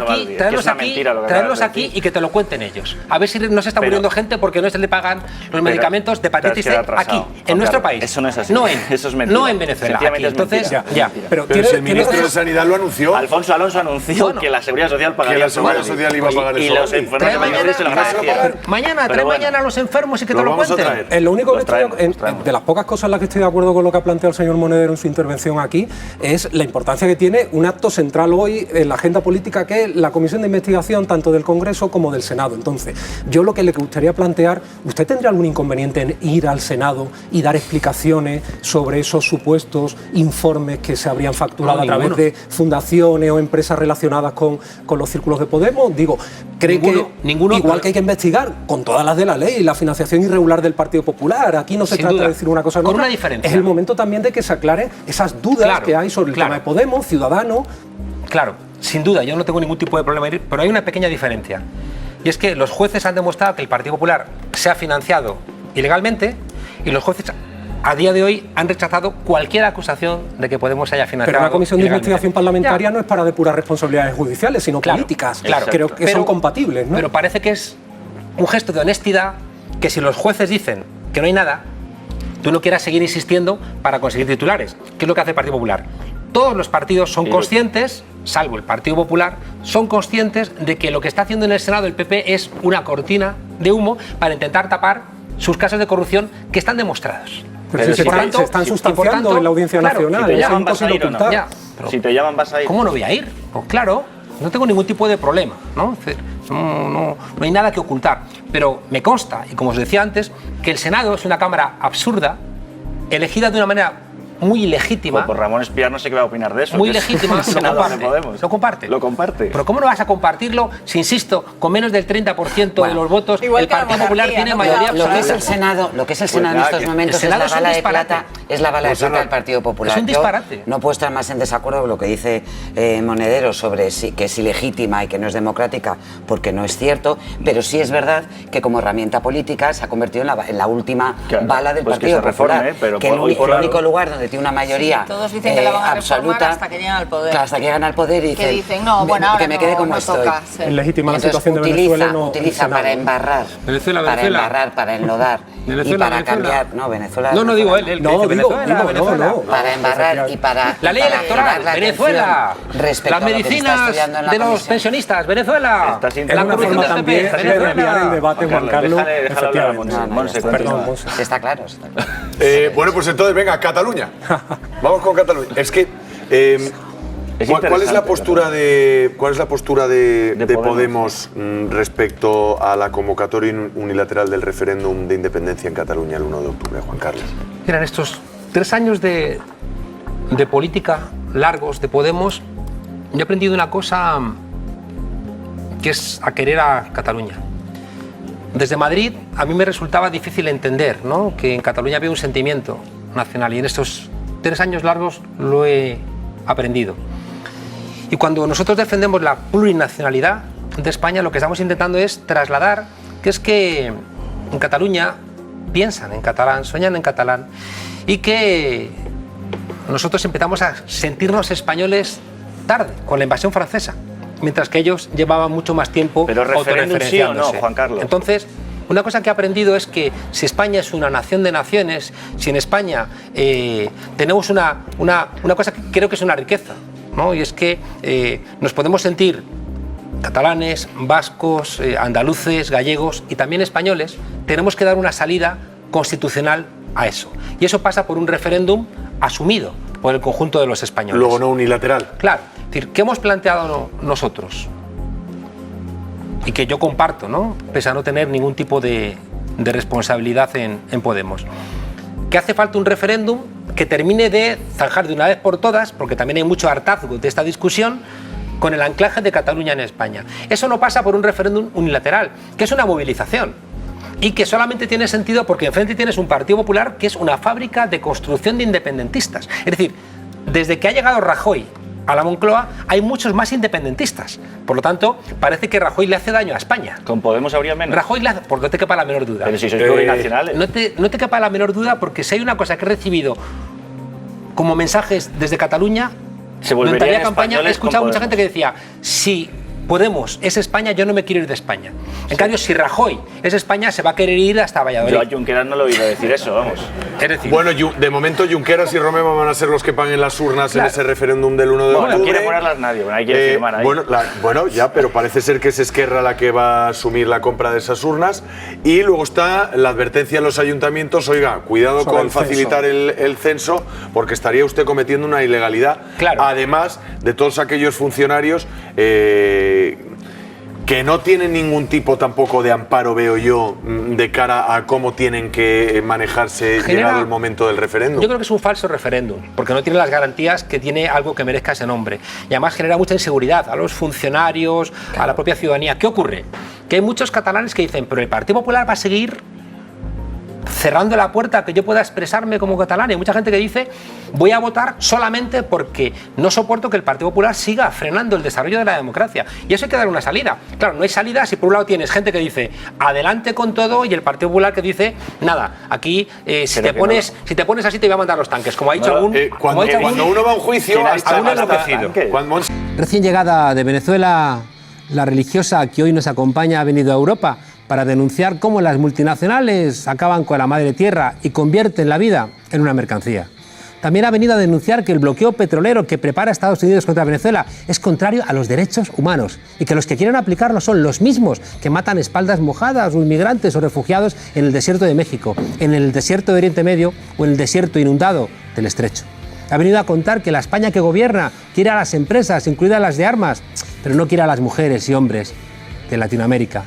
aquí y que te lo cuenten ellos. A ver si no se está muriendo gente porque no se le pagan los medicamentos de hepatitis C aquí, en nuestro país. Eso no es así. No en Venezuela. Entonces, pero si el ministro de Sanidad lo anunció. Alfonso Alonso anunció que la Seguridad Social pagaría el Sovaldi. Iba a pagar y los enfermos mayores se lo agradecieron. Trae mañana a los enfermos y que te lo cuenten. Lo único que de las pocas cosas en las que estoy de acuerdo con lo que ha planteado el señor Monedero en su intervención aquí es la importancia que tiene un acto central hoy en la agenda política, que es la comisión de investigación tanto del Congreso como del Senado. Entonces, yo lo que le gustaría plantear, ¿usted tendría algún inconveniente en ir al Senado y dar explicaciones sobre esos supuestos informes que se habrían facturado a través de fundaciones o empresas relacionadas con los círculos de Podemos? Digo, ¿cree que igual que hay que investigar con todas las de la ley la financiación irregular del Partido Popular? Aquí no se trata de decir una cosa con una diferencia. Es el momento también de que se aclaren esas dudas que hay sobre el tema de Podemos, Ciudadanos. Claro, sin duda, yo no tengo ningún tipo de problema en ir, pero hay una pequeña diferencia. Y es que los jueces han demostrado que el Partido Popular se ha financiado ilegalmente y los jueces a día de hoy han rechazado cualquier acusación de que Podemos haya financiado. Pero una comisión de investigación parlamentaria no es para depurar responsabilidades judiciales, sino políticas. Claro, creo que son compatibles, ¿no? Pero parece que es un gesto de honestidad que si los jueces dicen que no hay nada, tú no quieras seguir insistiendo para conseguir titulares, que es lo que hace el Partido Popular. Todos los partidos son conscientes, salvo el Partido Popular, son conscientes de que lo que está haciendo en el Senado el PP es una cortina de humo para intentar tapar sus casos de corrupción que están demostrados. Pero si se están sustanciando en la Audiencia Nacional. Si te llaman, vas a ir o no. Si te llaman, vas a ir. ¿Cómo no voy a ir? Pues claro, no tengo ningún tipo de problema, ¿no? No hay nada que ocultar. Pero me consta, y como os decía antes, que el Senado es una cámara absurda, elegida de una manera muy ilegítima. Por Ramón Espiar no sé qué va a opinar de eso. Muy legítima, lo comparte. Pero ¿cómo no vas a compartirlo si, insisto, con menos del 30% de los votos, el Partido Popular tiene mayoría absoluta? Lo que es el Senado en estos momentos es la bala de plata, del Partido Popular. Es un disparate. Yo no puedo estar más en desacuerdo con lo que dice Monedero sobre que es ilegítima y que no es democrática, porque no es cierto, pero sí es verdad que como herramienta política se ha convertido en la última bala del Partido Popular. Que el único lugar donde tiene una mayoría todos dicen que la van a absoluta hasta que llegan al poder. Hasta que llegan al poder y dicen no, bueno, ahora que me quede como no estoy. Toca, es legítima la situación de Venezuela. Utiliza para embarrar, para enlodar y para cambiar. No, Venezuela. No digo él. No, Venezuela. Para embarrar y para. La ley electoral, Venezuela. Las medicinas de los pensionistas, Venezuela. La corrupción también de desviar el debate, Juan Carlos. Perdón, está claro. Bueno, pues entonces, venga, Cataluña. Vamos con Cataluña. Es que ¿cuál es la postura de Podemos respecto a la convocatoria unilateral del referéndum de independencia en Cataluña el 1 de octubre, Juan Carlos? Mira, en estos 3 años de política largos de Podemos, yo he aprendido una cosa que es a querer a Cataluña. Desde Madrid a mí me resultaba difícil entender, ¿no?, que en Cataluña había un sentimiento nacional, y en estos 3 años largos lo he aprendido. Y cuando nosotros defendemos la plurinacionalidad de España, lo que estamos intentando es trasladar que es que en Cataluña piensan en catalán, sueñan en catalán, y que nosotros empezamos a sentirnos españoles tarde, con la invasión francesa, mientras que ellos llevaban mucho más tiempo autorreferenciándose. ¿Sí o no, Juan Carlos? Entonces, una cosa que he aprendido es que si España es una nación de naciones, si en España tenemos una cosa que creo que es una riqueza, ¿no?, y es que nos podemos sentir catalanes, vascos, andaluces, gallegos y también españoles, tenemos que dar una salida constitucional a eso. Y eso pasa por un referéndum asumido por el conjunto de los españoles. Luego no unilateral. Claro. Es decir, ¿qué hemos planteado nosotros? y que yo comparto, ¿no? Pese a no tener ningún tipo de responsabilidad en Podemos. Que hace falta un referéndum que termine de zanjar de una vez por todas, porque también hay mucho hartazgo de esta discusión, con el anclaje de Cataluña en España. Eso no pasa por un referéndum unilateral, que es una movilización y que solamente tiene sentido porque enfrente tienes un Partido Popular que es una fábrica de construcción de independentistas. Es decir, desde que ha llegado Rajoy a la Moncloa hay muchos más independentistas. Por lo tanto, parece que Rajoy le hace daño a España. ¿Con Podemos habría menos? Rajoy le hace, por no te quepa la menor duda. Pero si sois plurinacionales. No te quepa la menor duda, porque si hay una cosa que he recibido como mensajes desde Cataluña, se durante volverían la campaña he españoles escuchado con mucha gente que decía, si Podemos es España, yo no me quiero ir de España. En cambio, si Rajoy es España, se va a querer ir hasta Valladolid. Yo a Junqueras no lo he oído decir eso, vamos. Es decir, bueno, de momento Junqueras y Romeva van a ser los que paguen las urnas en ese referéndum del 1 de octubre. No quiere ponerlas nadie, nadie quiere firmar ahí. Bueno, ya, pero parece ser que es Esquerra la que va a asumir la compra de esas urnas. Y luego está la advertencia en los ayuntamientos, oiga, cuidado con facilitar el censo, porque estaría usted cometiendo una ilegalidad. Claro. Además de todos aquellos funcionarios que no tienen ningún tipo tampoco de amparo, veo yo, de cara a cómo tienen que manejarse llegado el momento del referéndum. Yo creo que es un falso referéndum, porque no tiene las garantías que tiene algo que merezca ese nombre. Y además genera mucha inseguridad a los funcionarios, a la propia ciudadanía. ¿Qué ocurre? Que hay muchos catalanes que dicen, pero el Partido Popular va a seguir cerrando la puerta a que yo pueda expresarme como catalán. Y hay mucha gente que dice, voy a votar solamente porque no soporto que el Partido Popular siga frenando el desarrollo de la democracia. Y eso hay que dar una salida. Claro, no hay salida si por un lado tienes gente que dice, adelante con todo, y el Partido Popular que dice, nada, aquí si te pones así te voy a mandar los tanques, como ha dicho algún... Cuando uno va a un juicio, Recién llegada de Venezuela, la religiosa que hoy nos acompaña ha venido a Europa para denunciar cómo las multinacionales acaban con la madre tierra y convierten la vida en una mercancía. También ha venido a denunciar que el bloqueo petrolero que prepara Estados Unidos contra Venezuela es contrario a los derechos humanos y que los que quieren aplicarlo son los mismos que matan espaldas mojadas o inmigrantes o refugiados en el desierto de México, en el desierto de Oriente Medio o en el desierto inundado del Estrecho. Ha venido a contar que la España que gobierna quiere a las empresas, incluidas las de armas, pero no quiere a las mujeres y hombres de Latinoamérica.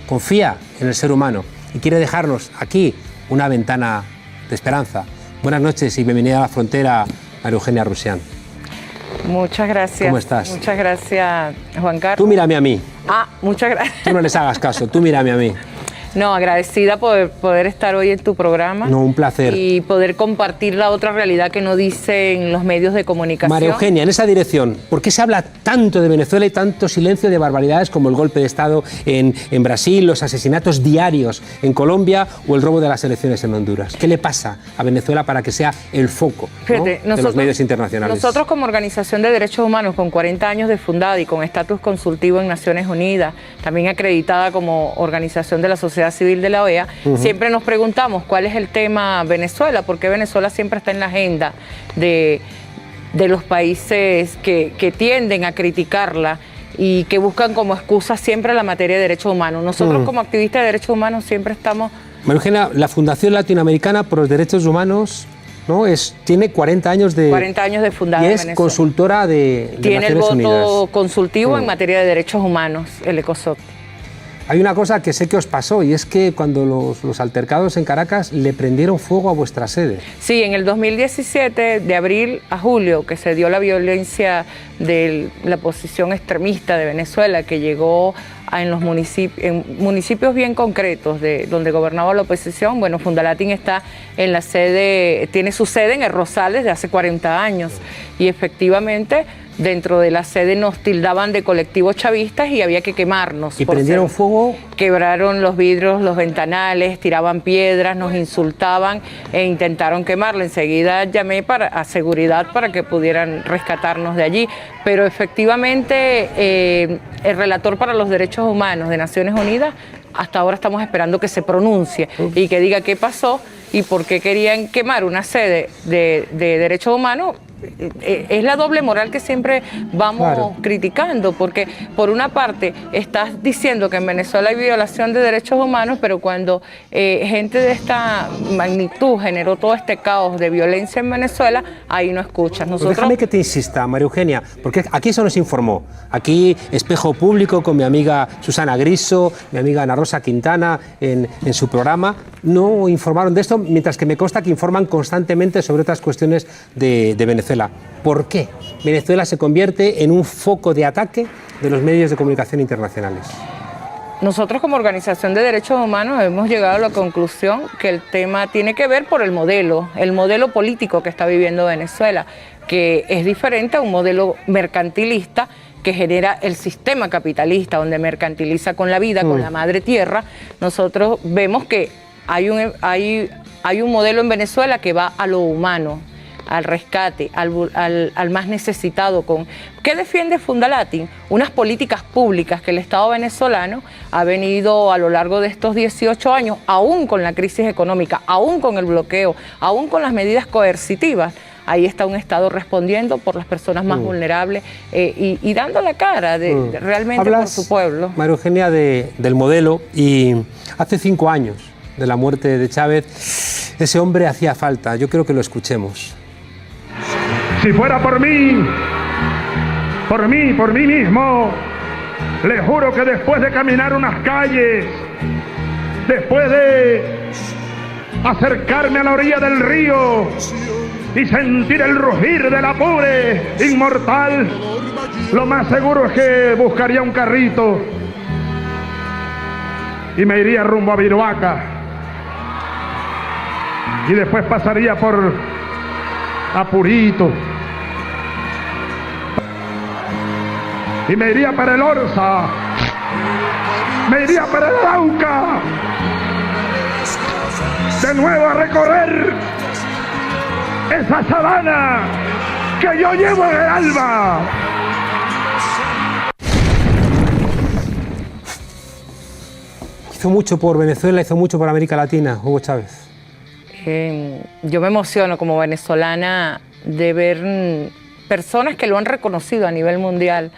Confía en el ser humano y quiere dejarnos aquí una ventana de esperanza. Buenas noches y bienvenida a La Frontera, María Eugenia Rusián. Muchas gracias. ¿Cómo estás? Muchas gracias, Juan Carlos. Tú mírame a mí. Muchas gracias. Tú no les hagas caso, tú mírame a mí. No, agradecida por poder estar hoy en tu programa. No, un placer. Y poder compartir la otra realidad que no dicen los medios de comunicación. María Eugenia, en esa dirección, ¿por qué se habla tanto de Venezuela y tanto silencio de barbaridades como el golpe de Estado en Brasil, los asesinatos diarios en Colombia o el robo de las elecciones en Honduras? ¿Qué le pasa a Venezuela para que sea el foco, Fíjate, de los medios internacionales? Nosotros como Organización de Derechos Humanos, con 40 años de fundada y con estatus consultivo en Naciones Unidas, también acreditada como organización de la sociedad civil de la OEA, siempre nos preguntamos cuál es el tema Venezuela, porque Venezuela siempre está en la agenda de los países que tienden a criticarla y que buscan como excusa siempre la materia de derechos humanos. Nosotros como activistas de derechos humanos siempre estamos... María Eugenia, la Fundación Latinoamericana por los Derechos Humanos, ¿no? Tiene 40 años de fundada y en es Venezuela. Consultora de Tiene Naciones el voto Unidas. consultivo en materia de derechos humanos, el ECOSOC. Hay una cosa que sé que os pasó y es que cuando los altercados en Caracas le prendieron fuego a vuestra sede. Sí, en el 2017, de abril a julio, que se dio la violencia de la posición extremista de Venezuela, que llegó en municipios bien concretos donde gobernaba la oposición. Bueno, Fundalatin está en la sede, tiene su sede en El Rosales de hace 40 años y efectivamente dentro de la sede nos tildaban de colectivos chavistas y había que quemarnos. ¿Y prendieron fuego? Quebraron los vidrios, los ventanales, tiraban piedras, nos insultaban e intentaron quemarla. Enseguida llamé a seguridad para que pudieran rescatarnos de allí. Pero efectivamente el relator para los derechos humanos de Naciones Unidas, hasta ahora estamos esperando que se pronuncie y que diga qué pasó y por qué querían quemar una sede de derechos humanos es la doble moral que siempre vamos criticando, porque por una parte estás diciendo que en Venezuela hay violación de derechos humanos, pero cuando gente de esta magnitud generó todo este caos de violencia en Venezuela, ahí no escuchas. Pues déjame que te insista, María Eugenia, porque aquí eso nos informó. Aquí Espejo Público con mi amiga Susana Griso, mi amiga Ana Rosa Quintana en su programa, no informaron de esto, mientras que me consta que informan constantemente sobre otras cuestiones de Venezuela. ¿Por qué Venezuela se convierte en un foco de ataque de los medios de comunicación internacionales? Nosotros como Organización de Derechos Humanos hemos llegado a la conclusión que el tema tiene que ver por el modelo político que está viviendo Venezuela, que es diferente a un modelo mercantilista que genera el sistema capitalista, donde mercantiliza con la vida, con la madre tierra. Nosotros vemos que hay un modelo en Venezuela que va a lo humano, al rescate, al más necesitado. ¿Qué defiende Fundalatin? Unas políticas públicas que el Estado venezolano ha venido a lo largo de estos 18 años, aún con la crisis económica, aún con el bloqueo, aún con las medidas coercitivas. Ahí está un Estado respondiendo por las personas más vulnerables y dando la cara realmente por su pueblo. María Eugenia, del modelo, y hace 5 años de la muerte de Chávez, ese hombre hacía falta. Yo creo que lo escuchemos. Si fuera por mí mismo, le juro que después de caminar unas calles, después de acercarme a la orilla del río y sentir el rugir del Apure inmortal, lo más seguro es que buscaría un carrito y me iría rumbo a Viroaca y después pasaría por Apurito y me iría para el Orza, me iría para el Arauca, de nuevo a recorrer esa sabana que yo llevo en el alma. Hizo mucho por Venezuela, hizo mucho por América Latina, Hugo Chávez. Yo me emociono como venezolana de ver personas que lo han reconocido a nivel mundial.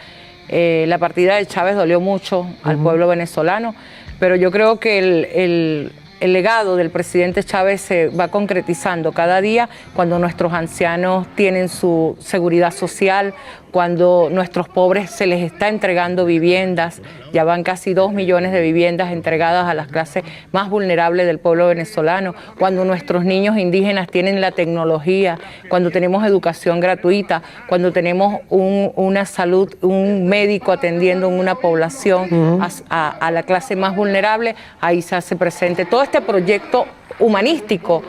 La partida de Chávez dolió mucho al pueblo venezolano, pero yo creo que el legado del presidente Chávez se va concretizando cada día cuando nuestros ancianos tienen su seguridad social, cuando nuestros pobres se les está entregando viviendas. Ya van casi 2 millones de viviendas entregadas a las clases más vulnerables del pueblo venezolano, cuando nuestros niños indígenas tienen la tecnología, cuando tenemos educación gratuita, cuando tenemos una salud, un médico atendiendo en una población a la clase más vulnerable. Ahí se hace presente todo este proyecto humanístico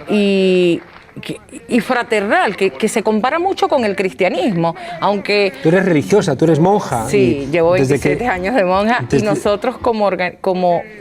y fraternal, que se compara mucho con el cristianismo, aunque... Tú eres religiosa, tú eres monja. Sí, llevo 27 años de monja y nosotros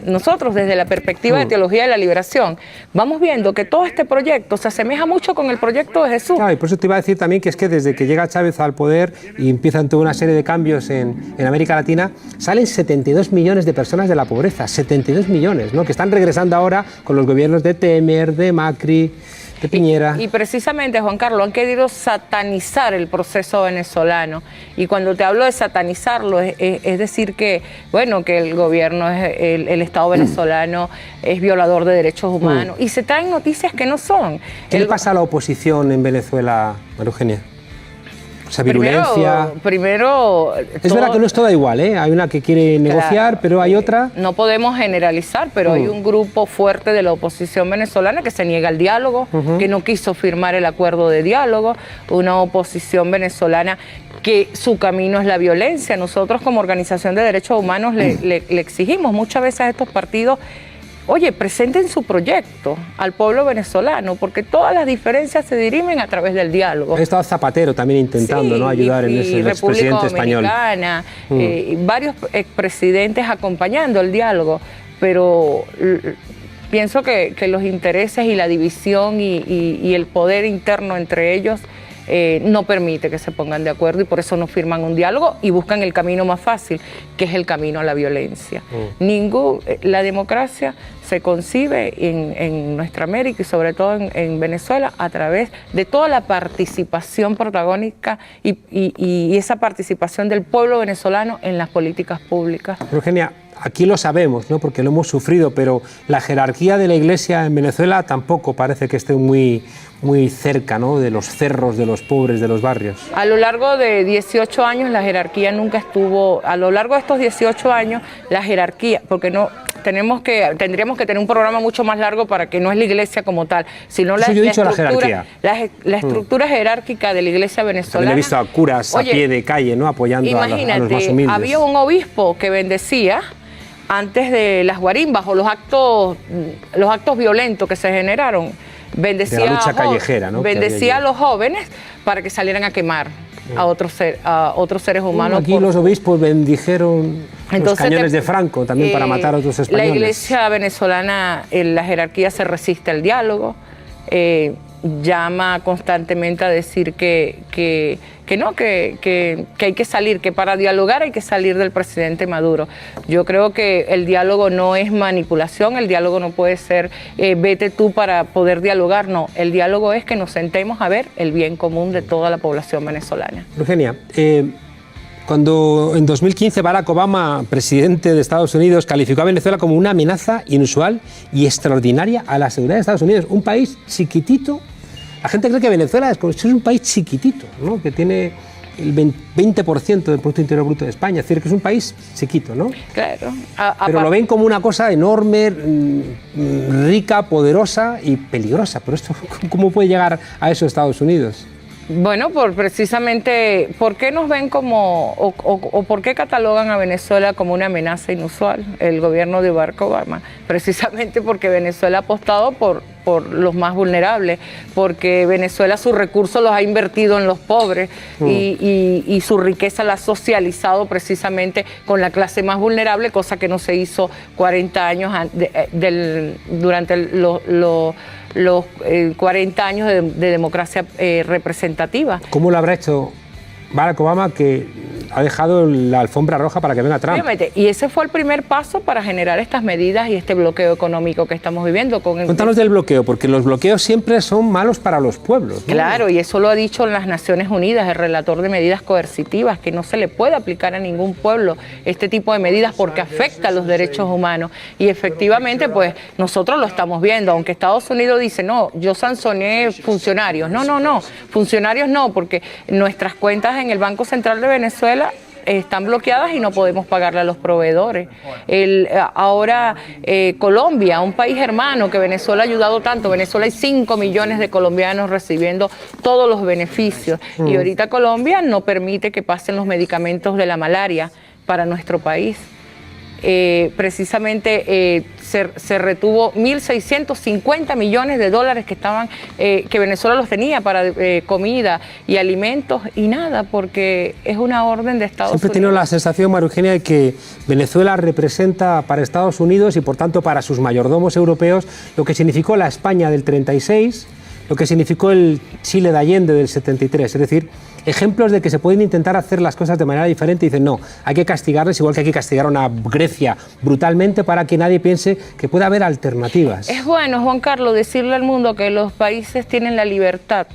nosotros desde la perspectiva de Teología de la Liberación vamos viendo que todo este proyecto se asemeja mucho con el proyecto de Jesús. Claro, y por eso te iba a decir también que es que desde que llega Chávez al poder y empiezan toda una serie de cambios en América Latina, salen 72 millones de personas de la pobreza, 72 millones, ¿no? Que están regresando ahora con los gobiernos de Temer, de Macri, de Piñera. Y precisamente, Juan Carlos, han querido satanizar el proceso venezolano. Y cuando te hablo de satanizarlo, es decir que, bueno, que el gobierno, el Estado venezolano es violador de derechos humanos. Y se traen noticias que no son. ¿Qué le pasa a la oposición en Venezuela, María Eugenia? Esa virulencia. Primero es verdad que no es toda igual, ¿eh? Hay una que quiere negociar, pero hay otra. No podemos generalizar, pero hay un grupo fuerte de la oposición venezolana que se niega al diálogo, que no quiso firmar el acuerdo de diálogo, una oposición venezolana que su camino es la violencia. Nosotros como Organización de Derechos Humanos le exigimos muchas veces a estos partidos: oye, presenten su proyecto al pueblo venezolano, porque todas las diferencias se dirimen a través del diálogo. Ha estado Zapatero también intentando, ¿no?, ayudar en ese, el expresidente español. Varios expresidentes acompañando el diálogo, pero pienso que los intereses y la división y el poder interno entre ellos no permite que se pongan de acuerdo y por eso no firman un diálogo y buscan el camino más fácil, que es el camino a la violencia. La democracia se concibe en nuestra América y sobre todo en Venezuela a través de toda la participación protagónica y esa participación del pueblo venezolano en las políticas públicas. Eugenia, aquí lo sabemos, ¿no? Porque lo hemos sufrido, pero la jerarquía de la Iglesia en Venezuela tampoco parece que esté muy cerca, ¿no? De los cerros, de los pobres, de los barrios. A lo largo de 18 años la jerarquía nunca estuvo, a lo largo de estos 18 años la jerarquía, porque no tendríamos que tener un programa mucho más largo para que no es la Iglesia como tal, sino la estructura jerárquica de la Iglesia venezolana. También he visto a curas a pie de calle, ¿no? Apoyando a los más humildes. Había un obispo que bendecía antes de las guarimbas o los actos violentos que se generaron. Bendecía, de la lucha callejera, ¿no? Bendecía a los jóvenes para que salieran a quemar a otros seres humanos. Aquí los obispos bendijeron los cañones de Franco también para matar a otros españoles. La Iglesia venezolana, la jerarquía se resiste al diálogo, llama constantemente a decir que hay que salir, que para dialogar hay que salir del presidente Maduro. Yo creo que el diálogo no es manipulación, el diálogo no puede ser vete tú para poder dialogar, no. El diálogo es que nos sentemos a ver el bien común de toda la población venezolana. Eugenia, cuando en 2015 Barack Obama, presidente de Estados Unidos, calificó a Venezuela como una amenaza inusual y extraordinaria a la seguridad de Estados Unidos, un país chiquitito. La gente cree que Venezuela es un país chiquitito, ¿no? Que tiene el 20% del Producto Interior Bruto de España, es decir, que es un país chiquito, ¿no? Claro. Pero lo ven como una cosa enorme, rica, poderosa y peligrosa. Pero esto, ¿cómo puede llegar a eso Estados Unidos? Bueno, precisamente, ¿por qué nos ven como, o por qué catalogan a Venezuela como una amenaza inusual, el gobierno de Barack Obama? Precisamente porque Venezuela ha apostado por los más vulnerables, porque Venezuela sus recursos los ha invertido en los pobres y su riqueza la ha socializado precisamente con la clase más vulnerable, cosa que no se hizo 40 años durante los 40 años de democracia representativa. ¿Cómo lo habrá hecho Barack Obama, que ha dejado la alfombra roja para que venga Trump? Obviamente, y ese fue el primer paso para generar estas medidas y este bloqueo económico que estamos viviendo. Cuéntanos del bloqueo, porque los bloqueos siempre son malos para los pueblos, ¿no? Claro, y eso lo ha dicho en las Naciones Unidas, el relator de medidas coercitivas, que no se le puede aplicar a ningún pueblo este tipo de medidas porque afecta a los derechos humanos. Y efectivamente, pues nosotros lo estamos viendo, aunque Estados Unidos dice, no, yo sancioné funcionarios. No, funcionarios no, porque nuestras cuentas en el Banco Central de Venezuela están bloqueadas y no podemos pagarle a los proveedores. Ahora Colombia, un país hermano que Venezuela ha ayudado tanto. Venezuela hay 5 millones de colombianos recibiendo todos los beneficios y ahorita Colombia no permite que pasen los medicamentos de la malaria para nuestro país. Precisamente se retuvo 1.650 millones de dólares que Venezuela los tenía para comida y alimentos y nada, porque es una orden de Estados Unidos. Siempre he tenido la sensación, María Eugenia, de que Venezuela representa para Estados Unidos y por tanto para sus mayordomos europeos lo que significó la España del 36, lo que significó el Chile de Allende del 73, es decir, ejemplos de que se pueden intentar hacer las cosas de manera diferente y dicen no, hay que castigarles igual que hay que castigar a una Grecia brutalmente para que nadie piense que puede haber alternativas. Es bueno, Juan Carlos, decirle al mundo que los países tienen la libertad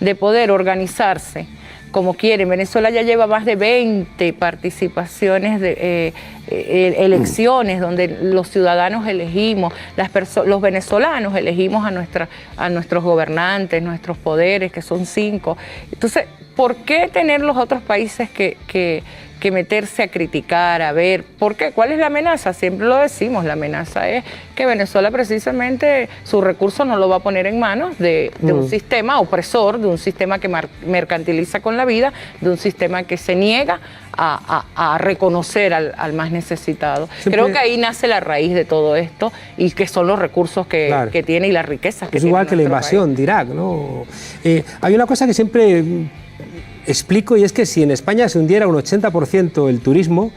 de poder organizarse como quieren. Venezuela ya lleva más de 20 participaciones de elecciones donde los ciudadanos elegimos, los venezolanos elegimos a nuestros gobernantes, nuestros poderes, que son 5. Entonces, ¿por qué tener los otros países que meterse a criticar, a ver? ¿Por qué? ¿Cuál es la amenaza? Siempre lo decimos, la amenaza es que Venezuela precisamente su recurso no lo va a poner en manos de un sistema opresor, de un sistema que mercantiliza con la vida, de un sistema que se niega a reconocer al más necesitado. Creo que ahí nace la raíz de todo esto y que son los recursos que tiene y las riquezas que tiene. Es igual que la invasión de Irak, ¿no? Hay una cosa que siempre explico y es que si en España se hundiera un 80% el turismo,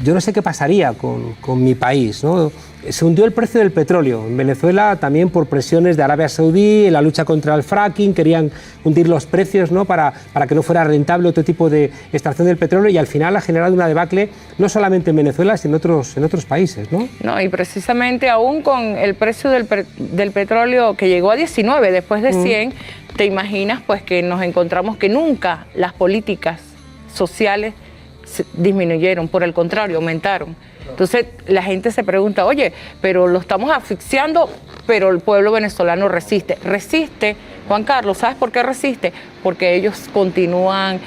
yo no sé qué pasaría con mi país, ¿no? Se hundió el precio del petróleo en Venezuela también por presiones de Arabia Saudí, en la lucha contra el fracking, querían hundir los precios, ¿no? para que no fuera rentable otro tipo de extracción del petróleo, y al final ha generado una debacle no solamente en Venezuela, sino en otros países, ¿no? No, y precisamente aún con el precio del petróleo que llegó a 19 después de 100, te imaginas pues que nos encontramos que nunca las políticas sociales disminuyeron, por el contrario, aumentaron. Entonces la gente se pregunta, oye, pero lo estamos asfixiando, pero el pueblo venezolano resiste. Resiste, Juan Carlos, ¿sabes por qué resiste? Porque ellos continúan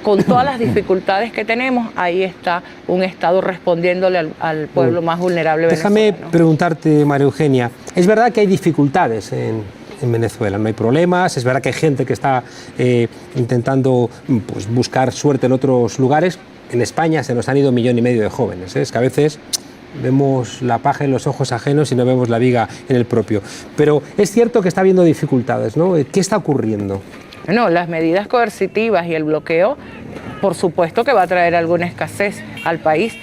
con todas las dificultades que tenemos. Ahí está un Estado respondiéndole al pueblo más vulnerable venezolano. Déjame preguntarte, María Eugenia, es verdad que hay dificultades en Venezuela, no hay problemas, es verdad que hay gente que está intentando pues, buscar suerte en otros lugares. En España se nos han ido 1,5 millones de jóvenes, es que a veces vemos la paja en los ojos ajenos y no vemos la viga en el propio. Pero es cierto que está habiendo dificultades, ¿no? ¿Qué está ocurriendo? No, las medidas coercitivas y el bloqueo, por supuesto que va a traer alguna escasez al país,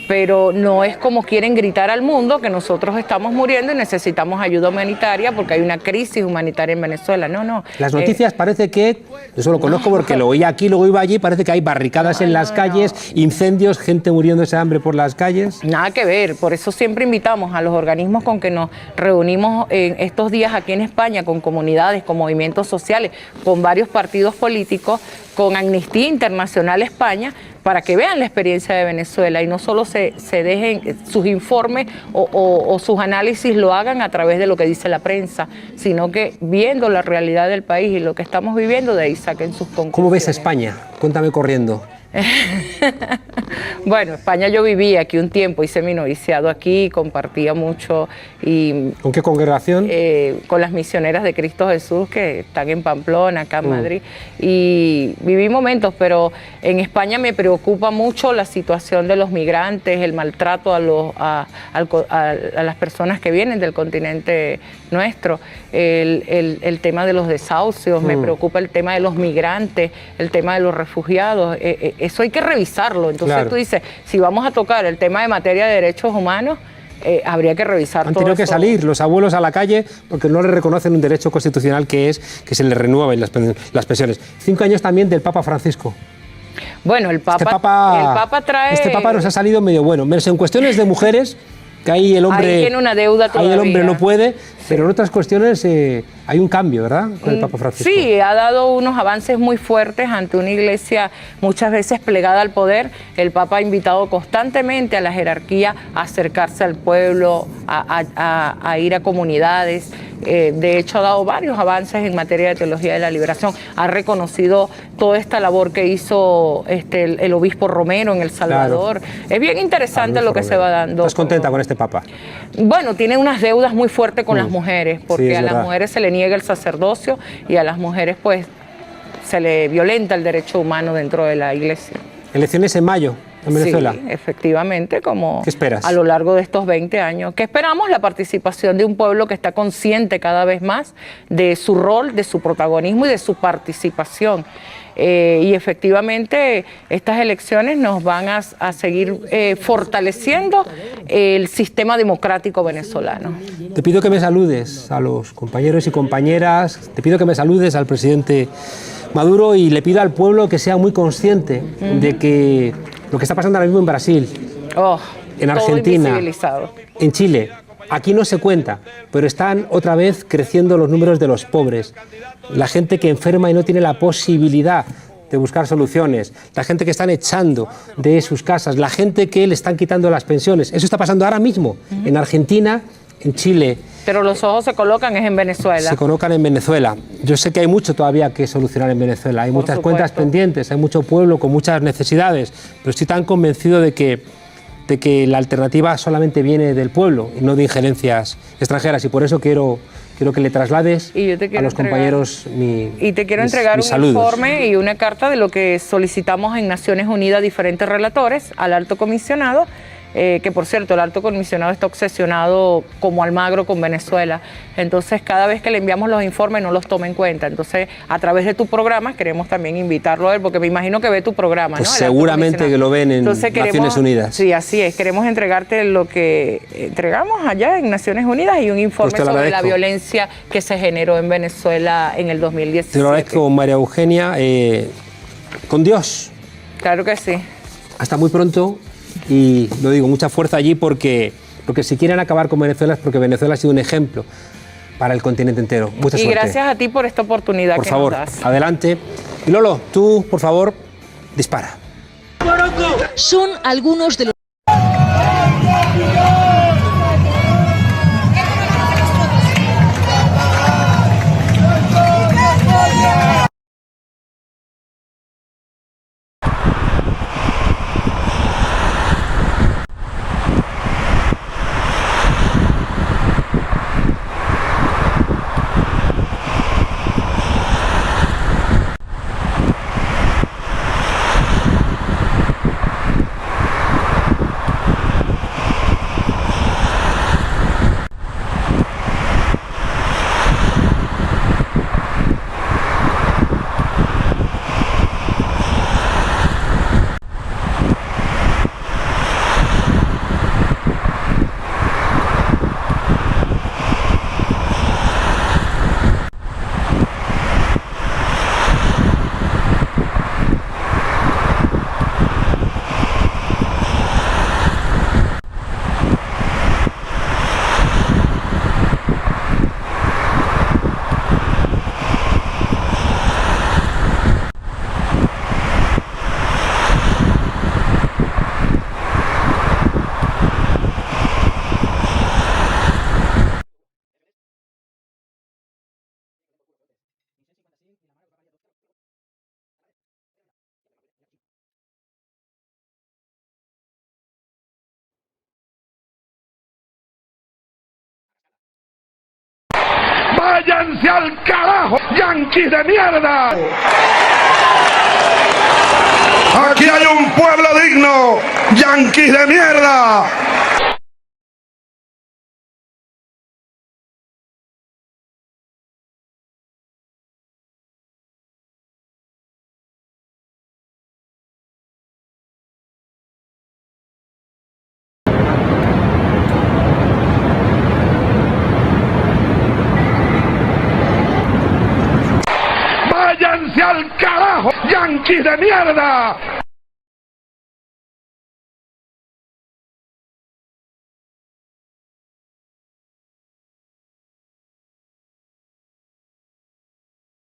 pero no es como quieren gritar al mundo que nosotros estamos muriendo y necesitamos ayuda humanitaria porque hay una crisis humanitaria en Venezuela. No, no. Las noticias parece que, eso lo conozco porque lo oía aquí, luego iba allí, parece que hay barricadas en las calles, incendios, gente muriéndose de hambre por las calles. Nada que ver, por eso siempre invitamos a los organismos con que nos reunimos en estos días aquí en España, con comunidades, con movimientos sociales, con varios partidos políticos, con Amnistía Internacional España, para que vean la experiencia de Venezuela y no solo se dejen sus informes o sus análisis lo hagan a través de lo que dice la prensa, sino que viendo la realidad del país y lo que estamos viviendo, de ahí saquen sus conclusiones. ¿Cómo ves a España? Cuéntame corriendo. Bueno, España yo viví aquí un tiempo, hice mi noviciado aquí, compartía mucho. Y ¿con qué congregación? Con las misioneras de Cristo Jesús que están en Pamplona, acá en Madrid, y viví momentos, pero en España me preocupa mucho la situación de los migrantes, el maltrato a las personas que vienen del continente nuestro, el tema de los desahucios, me preocupa el tema de los migrantes, el tema de los refugiados. Eso hay que revisarlo. Entonces claro, tú dices, si vamos a tocar el tema de materia de derechos humanos, habría que revisar todo. Han tenido que salir los abuelos a la calle porque no le reconocen un derecho constitucional que es que se les renueven las pensiones. 5 años también del Papa Francisco. Bueno, el Papa trae... Este Papa nos ha salido medio bueno, menos en cuestiones de mujeres, que ahí el hombre... Ahí tiene una deuda todavía. Ahí el hombre no puede, pero en otras cuestiones hay un cambio, ¿verdad?, con el Papa Francisco. Sí, ha dado unos avances muy fuertes ante una iglesia muchas veces plegada al poder. El Papa ha invitado constantemente a la jerarquía a acercarse al pueblo, a ir a comunidades. De hecho, ha dado varios avances en materia de teología de la liberación. Ha reconocido toda esta labor que hizo el obispo Romero en El Salvador. Claro. Es bien interesante lo que se va dando. ¿Estás contenta con este Papa? Bueno, tiene unas deudas muy fuertes con las mujeres, porque sí, a las mujeres se le niega el sacerdocio y a las mujeres pues se le violenta el derecho humano dentro de la iglesia. Elecciones en mayo en Venezuela. Sí, efectivamente, como ¿qué esperas? A lo largo de estos 20 años. ¿Qué esperamos? La participación de un pueblo que está consciente cada vez más de su rol, de su protagonismo y de su participación. Y efectivamente estas elecciones nos van a seguir fortaleciendo el sistema democrático venezolano. Te pido que me saludes a los compañeros y compañeras, te pido que me saludes al presidente Maduro y le pido al pueblo que sea muy consciente de que lo que está pasando ahora mismo en Brasil, en Argentina, en Chile, aquí no se cuenta, pero están otra vez creciendo los números de los pobres, la gente que enferma y no tiene la posibilidad de buscar soluciones, la gente que están echando de sus casas, la gente que le están quitando las pensiones. Eso está pasando ahora mismo en Argentina, en Chile. Pero los ojos se colocan en Venezuela. Se colocan en Venezuela. Yo sé que hay mucho todavía que solucionar en Venezuela. Hay muchas cuentas pendientes, hay mucho pueblo con muchas necesidades, pero estoy tan convencido de que la alternativa solamente viene del pueblo y no de injerencias extranjeras, y por eso quiero que le traslades a los compañeros y te quiero entregar un informe y una carta de lo que solicitamos en Naciones Unidas a diferentes relatores, al alto comisionado, que por cierto el alto comisionado está obsesionado como Almagro con Venezuela, entonces cada vez que le enviamos los informes no los toma en cuenta, entonces a través de tu programa queremos también invitarlo a él, porque me imagino que ve tu programa, pues ¿no? seguramente que lo ven en Naciones Unidas. Sí, así es, queremos entregarte lo que entregamos allá en Naciones Unidas y un informe pues sobre la violencia que se generó en Venezuela en el 2017. Te lo agradezco, María Eugenia. Con Dios. Claro que sí. Hasta muy pronto y lo digo, mucha fuerza allí porque si quieren acabar con Venezuela es porque Venezuela ha sido un ejemplo para el continente entero. Mucha suerte. Y gracias a ti por esta oportunidad por que favor, nos das. Adelante. Y Lolo, tú, por favor, dispara. Son algunos de los... ¡Váyanse al carajo, yanquis de mierda! ¡Aquí hay un pueblo digno, yanquis de mierda! ¡Váyanse al carajo, yanquis de mierda!